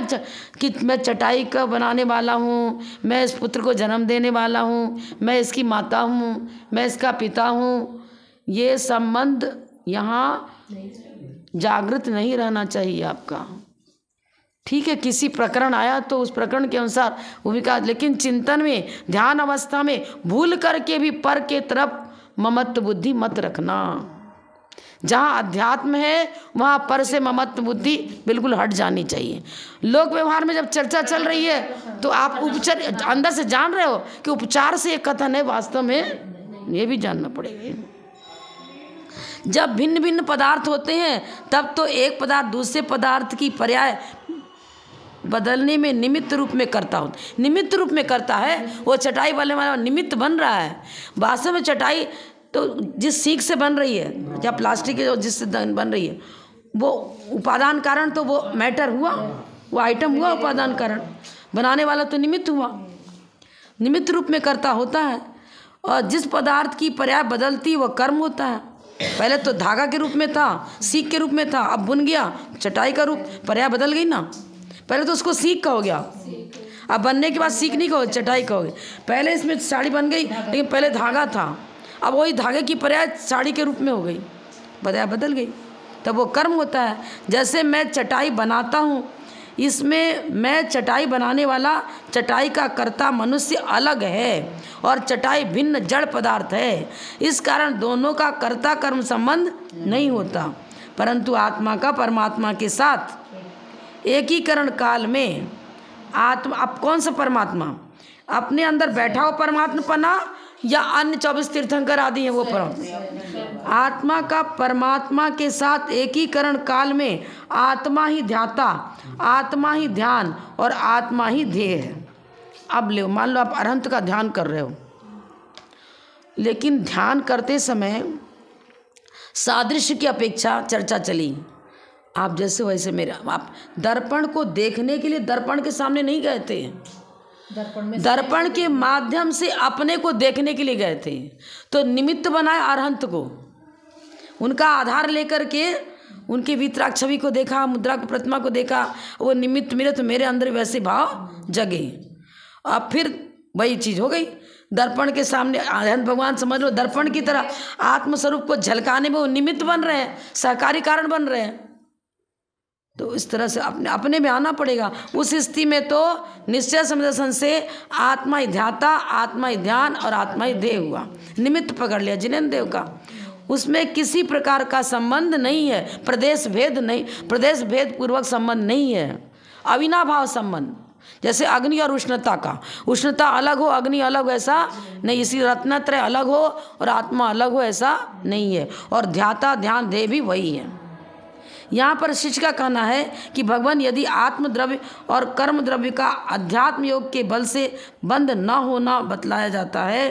Speaker 1: कि मैं चटाई का बनाने वाला हूँ, मैं इस पुत्र को जन्म देने वाला हूँ, मैं इसकी माता हूँ, मैं इसका पिता हूँ? ये संबंध यहाँ जागृत नहीं रहना चाहिए आपका। ठीक है, किसी प्रकरण आया तो उस प्रकरण के अनुसार वो भी कहा, लेकिन चिंतन में, ध्यान अवस्था में भूल करके भी पर के तरफ ममत्व बुद्धि मत रखना। जहाँ अध्यात्म है वहाँ पर से ममत्व बुद्धि बिल्कुल हट जानी चाहिए। लोक व्यवहार में जब चर्चा चल रही है तो आप उपचार अंदर से जान रहे हो कि उपचार से एक कथन है, वास्तव में ये भी जानना पड़ेगा। जब भिन्न भिन्न पदार्थ होते हैं तब तो एक पदार्थ दूसरे पदार्थ की पर्याय बदलने में निमित्त रूप में करता हो, निमित्त रूप में करता है। वो चटाई वाले वाला निमित्त बन रहा है। वास्तव में चटाई तो जिस सीख से बन रही है या प्लास्टिक की जिससे बन रही है, वो उपादान कारण तो वो मैटर हुआ, वो आइटम हुआ उपादान कारण, बनाने वाला तो निमित्त हुआ। निमित्त रूप में कर्ता होता है। और जिस पदार्थ की पर्याय बदलती वह कर्म होता है। पहले तो धागा के रूप में था, सीख के रूप में था, अब बुन गया चटाई का रूप, पर्याय बदल गई ना। पहले तो उसको सीख कहोगे आप, अब बनने के बाद सीख नहीं कहोगे, चटाई कहोगे। पहले इसमें साड़ी बन गई, लेकिन पहले धागा था, अब वही धागे की पर्याय साड़ी के रूप में हो गई, पर्याय बदल गई, तब वो कर्म होता है। जैसे मैं चटाई बनाता हूँ, इसमें मैं चटाई बनाने वाला, चटाई का कर्ता मनुष्य अलग है और चटाई भिन्न जड़ पदार्थ है। इस कारण दोनों का कर्ता कर्म संबंध नहीं होता, परंतु आत्मा का परमात्मा के साथ एकीकरण काल में आत्मा, अब कौन सा परमात्मा? अपने अंदर बैठा हो परमात्मा पना या अन्य 24 तीर्थंकर आदि हैं वो परमात्मा? आत्मा का परमात्मा के साथ एकीकरण काल में आत्मा ही ध्याता, आत्मा ही ध्यान और आत्मा ही ध्येय है। अब ले मान लो आप अरहंत का ध्यान कर रहे हो, लेकिन ध्यान करते समय सादृश्य की अपेक्षा चर्चा चली। आप जैसे वैसे मेरा, आप दर्पण को देखने के लिए दर्पण के सामने नहीं गए थे, दर्पण के माध्यम से अपने को देखने के लिए गए थे। तो निमित्त बनाए अरहंत को, उनका आधार लेकर के उनके वितराग छवि को देखा, मुद्रा को, प्रतिमा को देखा, वो निमित्त मिले तो मेरे अंदर वैसे भाव जगे। अब फिर वही चीज़ हो गई, दर्पण के सामने अरहंत भगवान समझ लो दर्पण की तरह आत्मस्वरूप को झलकाने में वो निमित्त बन रहे हैं, सहकारी कारण बन रहे हैं। तो इस तरह से अपने में आना पड़ेगा। उस स्थिति में तो निश्चय समदर्शन से आत्मा ही ध्याता, आत्मा ही ध्यान और आत्मा ही ध्येय हुआ। निमित्त पकड़ लिया जिनेन्द्र देव का, उसमें किसी प्रकार का संबंध नहीं है, प्रदेश भेद नहीं, प्रदेश भेद पूर्वक संबंध नहीं है, अविनाभाव संबंध। जैसे अग्नि और उष्णता का, उष्णता अलग हो अग्नि अलग, ऐसा नहीं। इसी रत्नत्रय अलग हो और आत्मा अलग हो, ऐसा नहीं है। और ध्याता ध्यान ध्येय भी वही है। यहाँ पर शिष्य का कहना है कि भगवान यदि आत्म द्रव्य और कर्म द्रव्य का अध्यात्म योग के बल से बंध न होना बतलाया जाता है,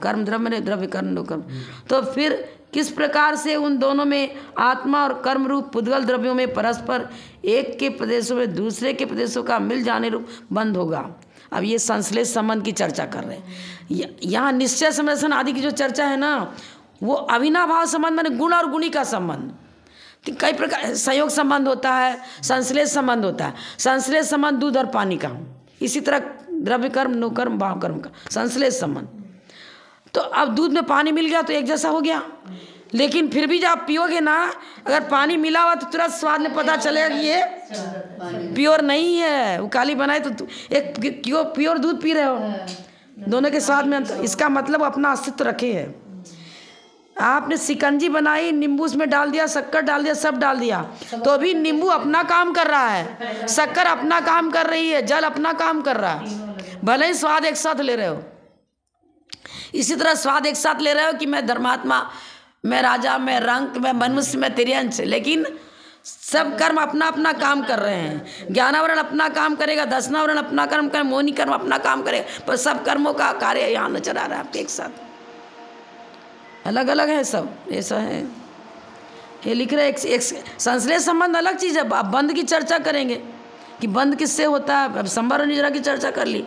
Speaker 1: कर्म द्रव्य द्रव्य कर्म कर्म, तो फिर किस प्रकार से उन दोनों में आत्मा और कर्म रूप पुद्गल द्रव्यों में परस्पर एक के प्रदेशों में दूसरे के प्रदेशों का मिल जाने रूप बंद होगा। अब ये संश्लेष संबंध की चर्चा कर रहे हैं। यहाँ निश्चय समदर्शन आदि की जो चर्चा है ना, वो अविनाभाव संबंध माने गुण और गुणी का संबंध। कई प्रकार संयोग संबंध होता है, संश्लेष संबंध होता है। संश्लेष संबंध दूध और पानी का, इसी तरह द्रव्य कर्म, नो कर्म, भाव कर्म का संश्लेष संबंध। तो अब दूध में पानी मिल गया तो एक जैसा हो गया, लेकिन फिर भी जब आप पियोगे ना, अगर पानी मिला हुआ तो तुरंत स्वाद में पता चलेगा कि ये प्योर नहीं है, वो काली बनाए तो एक प्योर दूध पी रहे हो। दोनों के स्वाद में अंतर, इसका मतलब अपना अस्तित्व रखे है। आपने शिकंजी बनाई, नींबू उसमें डाल दिया, शक्कर डाल दिया, सब डाल दिया, तो भी नींबू अपना काम कर रहा है, शक्कर अपना काम कर रही है, जल अपना काम कर रहा है, भले ही स्वाद एक साथ ले रहे हो। इसी तरह स्वाद एक साथ ले रहे हो कि मैं धर्मात्मा, मैं राजा, मैं रंक, मैं मनुष्य, मैं तिर्यंश, लेकिन सब कर्म अपना अपना काम कर रहे हैं। ज्ञानावरण अपना काम करेगा, दशनावरण अपना कर्म करेगा, मोहिनी कर्म अपना काम करेगा, पर सब कर्मों का कार्य यहाँ नजर आ रहा है आपके एक साथ, अलग अलग है सब, ऐसा है। ये लिख रहे एक संश्लेष संबंध अलग चीज़ है। अब बंध की चर्चा करेंगे कि बंध किससे होता है। अब संवर और निद्रा की चर्चा कर ली।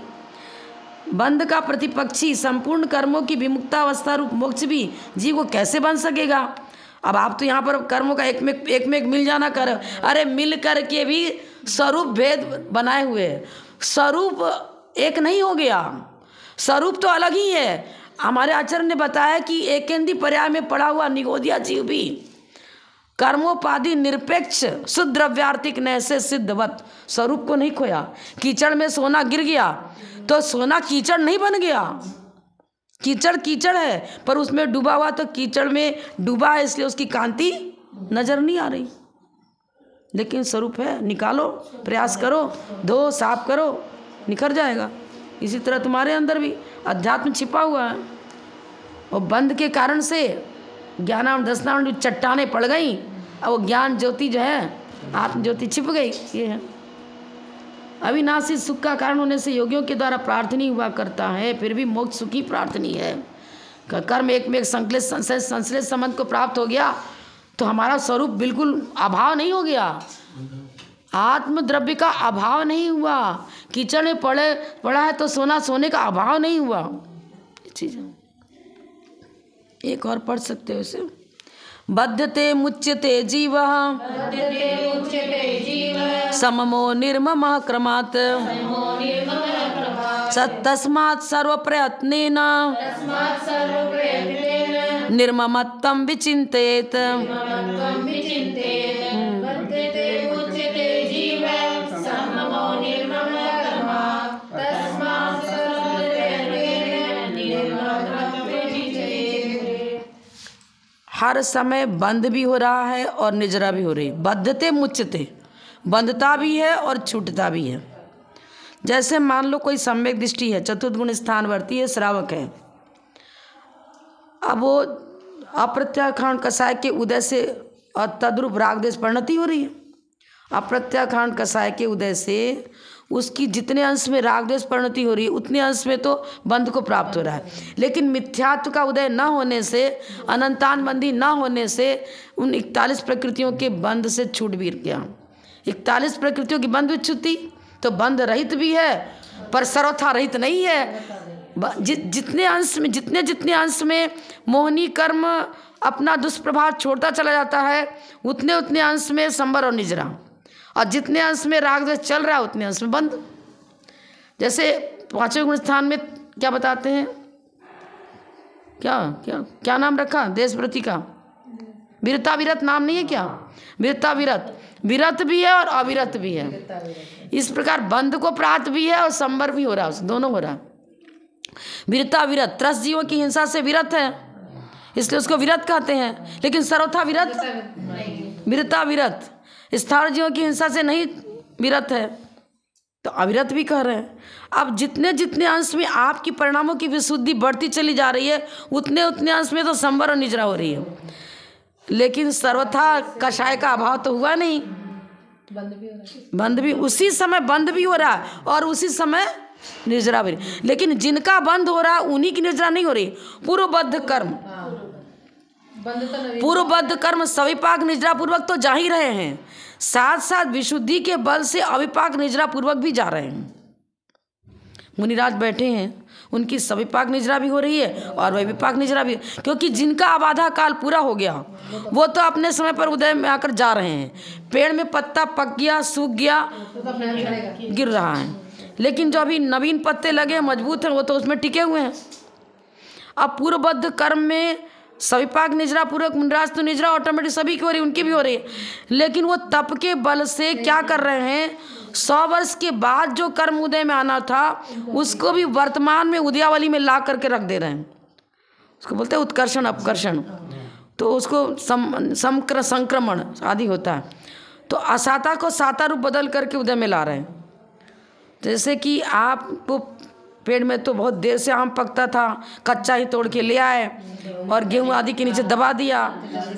Speaker 1: बंध का प्रतिपक्षी संपूर्ण कर्मों की विमुक्ता अवस्था रूप मोक्ष भी जीव को कैसे बन सकेगा। अब आप तो यहाँ पर कर्मों का एक में एक मिल जाना कर, अरे मिल कर के भी स्वरूप भेद बनाए हुए, स्वरूप एक नहीं हो गया, स्वरूप तो अलग ही है। हमारे आचार्य ने बताया कि एकेंदी पर्याय में पड़ा हुआ निगोदिया जीव भी कर्मोपाधि निरपेक्ष शुद्ध द्रव्यार्थिक नय से सिद्धवत स्वरूप को नहीं खोया। कीचड़ में सोना गिर गया तो सोना कीचड़ नहीं बन गया, कीचड़ कीचड़ है, पर उसमें डूबा हुआ तो कीचड़ में डूबा है, इसलिए उसकी कांति नजर नहीं आ रही, लेकिन स्वरूप है। निकालो, प्रयास करो, धो, साफ करो, निखर जाएगा। इसी तरह तुम्हारे अंदर भी अध्यात्म छिपा हुआ है, और बंध के कारण से ज्ञानावरण दशनावरण चट्टाने पड़ गई, अब वो ज्ञान ज्योति जो है, आत्म ज्योति छिप गई। ये है अविनाशी सुख का कारण होने से योगियों के द्वारा प्रार्थनी हुआ करता है, फिर भी मोक्ष सुखी प्रार्थनी है। कर्म एक में एक संश्लेष संबंध को प्राप्त हो गया तो हमारा स्वरूप बिल्कुल अभाव नहीं हो गया, आत्म द्रव्य का अभाव नहीं हुआ। कीचड़ में पड़ा है तो सोने का अभाव नहीं हुआ। चीज़ एक और पढ़ सकते हो इसे। बद्धते मुच्यते जीव सममो निर्मम क्रमात् तस्मात् सर्व प्रयत्नेन निर्ममत्वं विचिन्तयेत्। हर समय बंध भी हो रहा है और निजरा भी हो रही है। बद्धते मुच्यते, बंधता भी है और छूटता भी है। जैसे मान लो कोई सम्यक दृष्टि है, चतुर्थ गुण स्थानवर्ती है, श्रावक है, अब वो अप्रत्याखांड कसाय के उदय से और तद्रूप रागदेश परिणति हो रही है। अप्रत्याखांड कसाय के उदय से उसकी जितने अंश में रागदेश परिणति हो रही है उतने अंश में तो बंध को प्राप्त हो रहा है, लेकिन मिथ्यात्व का उदय न होने से, अनंतान बंधी न होने से उन 41 प्रकृतियों के बंध से छूट भी गया। 41 प्रकृतियों की बंध भी छूटी तो बंध रहित भी है, पर सर्वथा रहित नहीं है। जितने जितने अंश में मोहनी कर्म अपना दुष्प्रभाव छोड़ता चला जाता है, उतने उतने अंश में संवर और निजरा, और जितने अंश में राग द्वेष चल रहा है उतने अंश में बंद। जैसे पांचवें गुण स्थान में क्या बताते हैं, क्या क्या क्या नाम रखा देशव्रति का? वीरता विरत नाम नहीं है क्या? वीरता विरत, विरत भी है और अविरत भी है। इस प्रकार बंध को प्राप्त भी है और संवर भी हो रहा है, दोनों हो रहा है। वीरता विरत, त्रस्त जीवों की हिंसा से विरत है, इसलिए उसको विरत कहते हैं, लेकिन सर्वथा विरत, वीरता विरत, स्थावर जीवों की हिंसा से नहीं विरत है तो अविरत भी कह रहे हैं। अब जितने जितने अंश में आपकी परिणामों की विशुद्धि बढ़ती चली जा रही है उतने उतने अंश में तो संवर और निजरा हो रही है, लेकिन सर्वथा कषाय का अभाव तो हुआ नहीं। बंध भी उसी समय बंध भी हो रहा है और उसी समय निजरा भी, लेकिन जिनका बंध हो रहा है उन्हीं की निजरा नहीं हो रही। पूर्वबद्ध कर्म, पूर्वबद्ध कर्म सविपाक निजरा पूर्वक तो जा ही रहे हैं, साथ साथ विशुद्धि के बल से अविपाक निजरा पूर्वक भी जा रहे हैं। मुनिराज बैठे हैं, उनकी सविपाक निद्रा भी हो रही है और वही विपाक निद्रा भी, क्योंकि जिनका अब आधा काल पूरा हो गया वो तो अपने समय पर उदय में आकर जा रहे हैं। पेड़ में पत्ता पक गया, सूख गया, गिर रहा है, लेकिन जो अभी नवीन पत्ते लगे मजबूत हैं वो तो उसमें टिके हुए हैं। अब पूर्वबद्ध कर्म में सविपाक निद्रा, पूर्वक मुनिराज तो निद्रा ऑटोमेटिक सभी की हो रही है, उनकी भी हो रही है, लेकिन वो तप के बल से क्या कर रहे हैं, 100 वर्ष के बाद जो कर्म उदय में आना था उसको भी वर्तमान में उदयावली में ला करके रख दे रहे हैं। उसको बोलते हैं उत्कर्षण अपकर्षण, तो उसको संक्रमण आदि होता है। तो असाता को साता रूप बदल करके उदय में ला रहे हैं। जैसे कि आपको पेड़ में तो बहुत देर से आम पकता था, कच्चा ही तोड़ के ले आए और गेहूं आदि के नीचे दबा दिया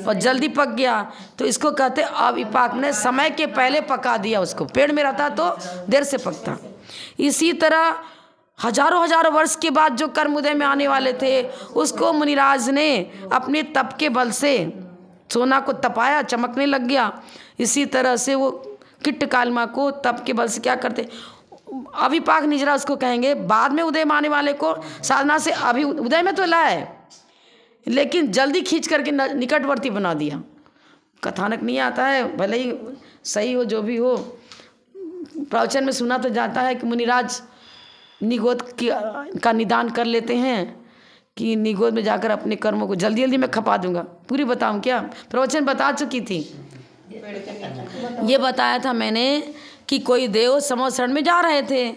Speaker 1: और जल्दी पक गया, तो इसको कहते अविपाक, ने समय के पहले पका दिया उसको। पेड़ में रहता तो देर से पकता। इसी तरह हजारों हजारों वर्ष के बाद जो कर्म उदय में आने वाले थे उसको मुनिराज ने अपने तप के बल से सोना को तपाया, चमकने लग गया। इसी तरह से वो किट्ट कालमा को तप के बल से क्या करते, अविपाक निद्रा उसको कहेंगे। बाद में उदय में आने वाले को साधना से अभी उदय में तो लाए, लेकिन जल्दी खींच करके निकटवर्ती बना दिया। कथानक नहीं आता है, भले ही सही हो जो भी हो, प्रवचन में सुना तो जाता है कि मुनिराज निगोद का निदान कर लेते हैं कि निगोद में जाकर अपने कर्मों को जल्दी जल्दी मैं खपा दूंगा। पूरी बताऊं क्या, प्रवचन बता चुकी थी, ये बताया था मैंने कि कोई देव समोसरण में जा रहे थे,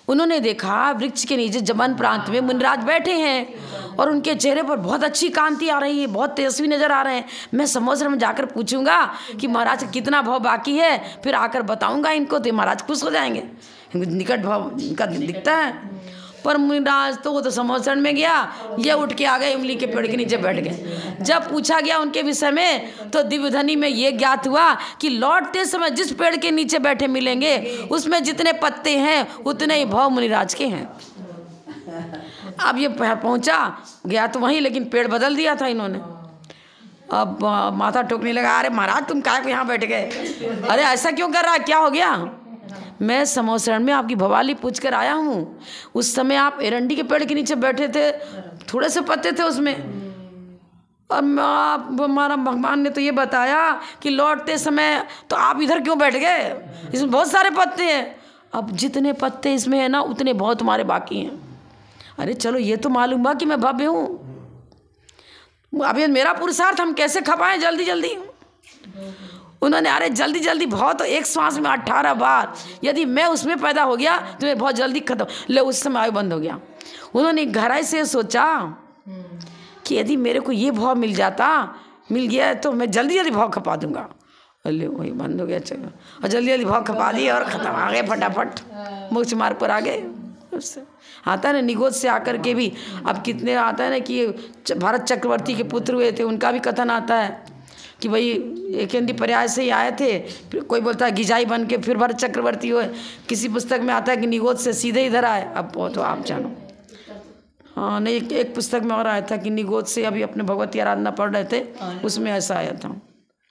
Speaker 1: उन्होंने देखा वृक्ष के नीचे जबन प्रांत में मुनिराज बैठे हैं और उनके चेहरे पर बहुत अच्छी कांति आ रही है, बहुत तेजस्वी नजर आ रहे हैं। मैं समोसरण में जाकर पूछूंगा कि महाराज कितना भाव बाकी है, फिर आकर बताऊंगा इनको, तो महाराज खुश हो जाएंगे, निकट भाव इनका दिखता है। पर मुनिराज तो वो तो समोसरण में गया, ये उठ के आ गए, इमली के पेड़ के नीचे बैठ गए। जब पूछा गया उनके विषय में तो दिव्यधनी में ये ज्ञात हुआ कि लौटते समय जिस पेड़ के नीचे बैठे मिलेंगे उसमें जितने पत्ते हैं उतने ही भाव मुनिराज के हैं। अब ये पहुंचा गया तो वहीं, लेकिन पेड़ बदल दिया था इन्होंने। अब माथा टोकने लगा, अरे महाराज तुम काहे को यहाँ बैठ गए, अरे ऐसा क्यों कर रहा है, क्या हो गया। मैं समोसरण में आपकी भवाली पूछ कर आया हूँ, उस समय आप एरंडी के पेड़ के नीचे बैठे थे, थोड़े से पत्ते थे उसमें, और हमारा भगवान ने तो ये बताया कि लौटते समय तो आप इधर क्यों बैठ गए, इसमें बहुत सारे पत्ते हैं। अब जितने पत्ते इसमें है ना उतने बहुत तुम्हारे बाकी हैं। अरे चलो ये तो मालूम हुआ कि मैं भव्य हूँ, अब ये मेरा पुरुषार्थ हम कैसे खपाएं जल्दी जल्दी। उन्होंने अरे जल्दी जल्दी भाव तो एक श्वास में 18 बार, यदि मैं उसमें पैदा हो गया तो मैं बहुत जल्दी खत्म, ले उस समय आयु बंद हो गया। उन्होंने गहराई से सोचा कि यदि मेरे को ये भाव मिल गया तो मैं जल्दी जल्दी भाव खपा दूंगा, ले वही बंद हो गया। चलो, और जल्दी जल्दी भाव खपा दिए और ख़त्म, आ गए फटाफट मोक्ष मार्ग पर आ गए। उससे आता है ना निगोद से आकर के भी, अब कितने आता है ना कि भारत चक्रवर्ती के पुत्र हुए थे, उनका भी कथन आता है कि भाई एक हिंदी पर्याय से ही आए थे, फिर कोई बोलता है गिजाई बन के फिर भरत चक्रवर्ती हुए, किसी पुस्तक में आता है कि निगोद से सीधे इधर आए। अब वो तो आप जानो, हाँ नहीं, एक पुस्तक में और आया था कि निगोद से अभी अपने भगवती आराधना पढ़ रहे थे, उसमें ऐसा आया था,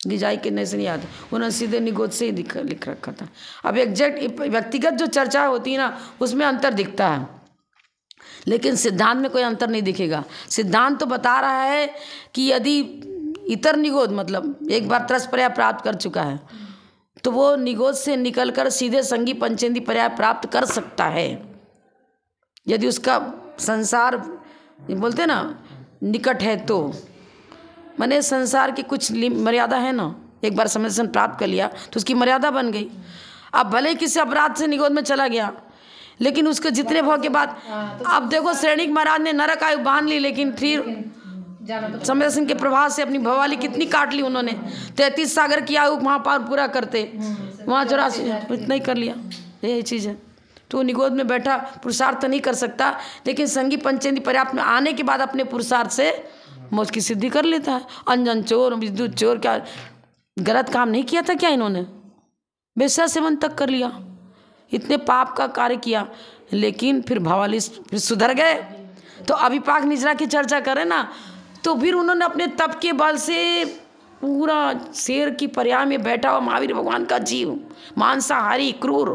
Speaker 1: गिजाई कितने से नहीं याद, उन्होंने सीधे निगोद से ही लिख रखा था। अब एग्जैक्ट व्यक्तिगत जो चर्चा होती है ना उसमें अंतर दिखता है, लेकिन सिद्धांत में कोई अंतर नहीं दिखेगा। सिद्धांत तो बता रहा है कि यदि इतर निगोद मतलब एक बार त्रस पर्याय प्राप्त कर चुका है तो वो निगोद से निकलकर सीधे संगी पंचेंदी पर्याय प्राप्त कर सकता है, यदि उसका संसार बोलते ना निकट है तो, माने संसार की कुछ मर्यादा है ना, एक बार समझ प्राप्त कर लिया तो उसकी मर्यादा बन गई। अब भले ही किसी अपराध से निगोद में चला गया, लेकिन उसके जितने भाव के बाद, अब देखो श्रेणिक महाराज ने नरक आयु बांध ली, लेकिन फिर समय सिंह के प्रभाव से अपनी भवाली कितनी काट ली उन्होंने, 33 सागर की आयु वहाँ पार पूरा करते, वहाँ 84 इतना ही कर लिया, यही चीज़ है। तो निगोद में बैठा पुरुषार्थ नहीं कर सकता, लेकिन संगी पंचेंदी पर्याप्त में आने के बाद अपने पुरुषार्थ से मोक्ष की सिद्धि कर लेता है। अंजन चोर विद्युत चोर, क्या गलत काम नहीं किया था क्या इन्होंने, वेश्या सेवन तक कर लिया, इतने पाप का कार्य किया, लेकिन फिर भवाली फिर सुधर गए। तो अविपाक निद्रा की चर्चा करें ना, तो फिर उन्होंने अपने तप के बल से पूरा शेर की पर्याय में बैठा हुआ महावीर भगवान का जीव, मांसाहारी क्रूर,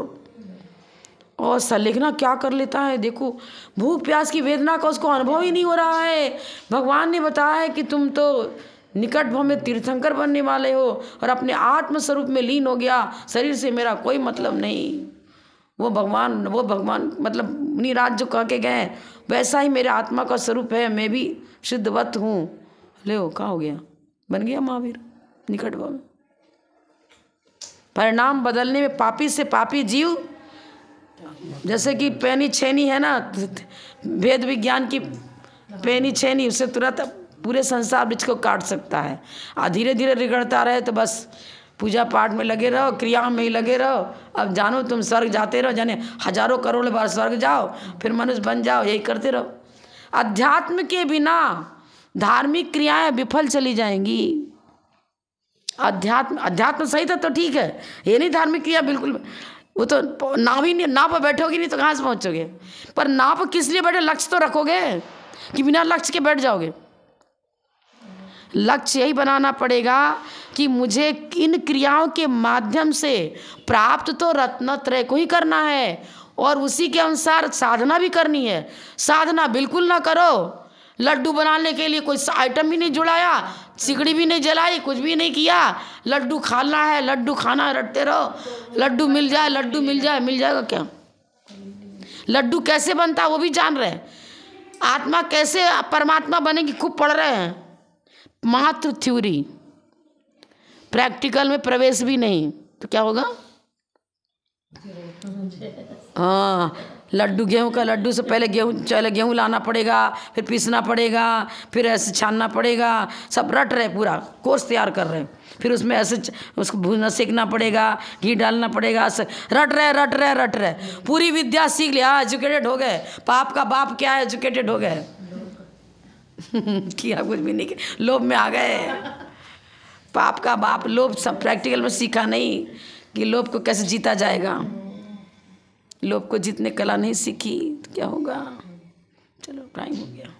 Speaker 1: और सलेखना क्या कर लेता है, देखो भूख प्यास की वेदना का उसको अनुभव ही नहीं हो रहा है। भगवान ने बताया है कि तुम तो निकट भव में तीर्थंकर बनने वाले हो और अपने आत्म स्वरूप में लीन हो गया, शरीर से मेरा कोई मतलब नहीं। वो भगवान मतलब मुनिराज जो कह के गए वैसा ही मेरे आत्मा का स्वरूप है, मैं भी शुद्धवत हूँ। ले कहाँ हो गया, बन गया महावीर निकट भव में। परिणाम बदलने में पापी से पापी जीव, जैसे कि पैनी छेनी है ना, वेद विज्ञान की पैनी छेनी, उससे तुरंत पूरे संसार वृक्ष को काट सकता है। और धीरे धीरे रिगड़ता रहे तो बस पूजा पाठ में लगे रहो, क्रिया में ही लगे रहो। अब जानो तुम स्वर्ग जाते रहो, जाने हजारों करोड़ बार स्वर्ग जाओ, फिर मनुष्य बन जाओ, यही करते रहो। अध्यात्म के बिना धार्मिक क्रियाएं विफल चली जाएंगी। अध्यात्म सही था तो ठीक है, ये नहीं धार्मिक क्रिया बिल्कुल। वो तो नाव ही नहीं, नाव पर बैठोगे नहीं तो कहाँ से पहुँचोगे। पर नाव पर किस लिए बैठे, लक्ष्य तो रखोगे कि बिना लक्ष्य के बैठ जाओगे। लक्ष्य यही बनाना पड़ेगा कि मुझे इन क्रियाओं के माध्यम से प्राप्त तो रत्नत्रय को ही करना है और उसी के अनुसार साधना भी करनी है। साधना बिल्कुल ना करो, लड्डू बनाने के लिए कोई आइटम भी नहीं जुड़ाया, सिगड़ी भी नहीं जलाई, कुछ भी नहीं किया, लड्डू खाना है, लड्डू खाना रटते रहो, लड्डू मिल जाए, लड्डू मिल जाए, मिल जाएगा क्या। लड्डू कैसे बनता है वो भी जान रहे हैं, आत्मा कैसे परमात्मा बनेगी खूब पढ़ रहे हैं, मात्र थ्योरी, प्रैक्टिकल में प्रवेश भी नहीं, तो क्या होगा। हाँ, लड्डू गेहूं का लड्डू से पहले गेहूं लाना पड़ेगा, फिर पीसना पड़ेगा, फिर ऐसे छानना पड़ेगा, सब रट रहे, पूरा कोर्स तैयार कर रहे हैं। फिर उसमें ऐसे उसको भूनना सीखना पड़ेगा, घी डालना पड़ेगा, रट रहे पूरी विद्या सीख लिया, एजुकेटेड हो गए। पाप का बाप क्या है, एजुकेटेड हो गए। किया कुछ भी नहीं, लोभ में आ गए। पाप का बाप लोभ, सब प्रैक्टिकल में सीखा नहीं कि लोभ को कैसे जीता जाएगा। लोभ को जीतने कला नहीं सीखी तो क्या होगा। चलो टाइम हो गया।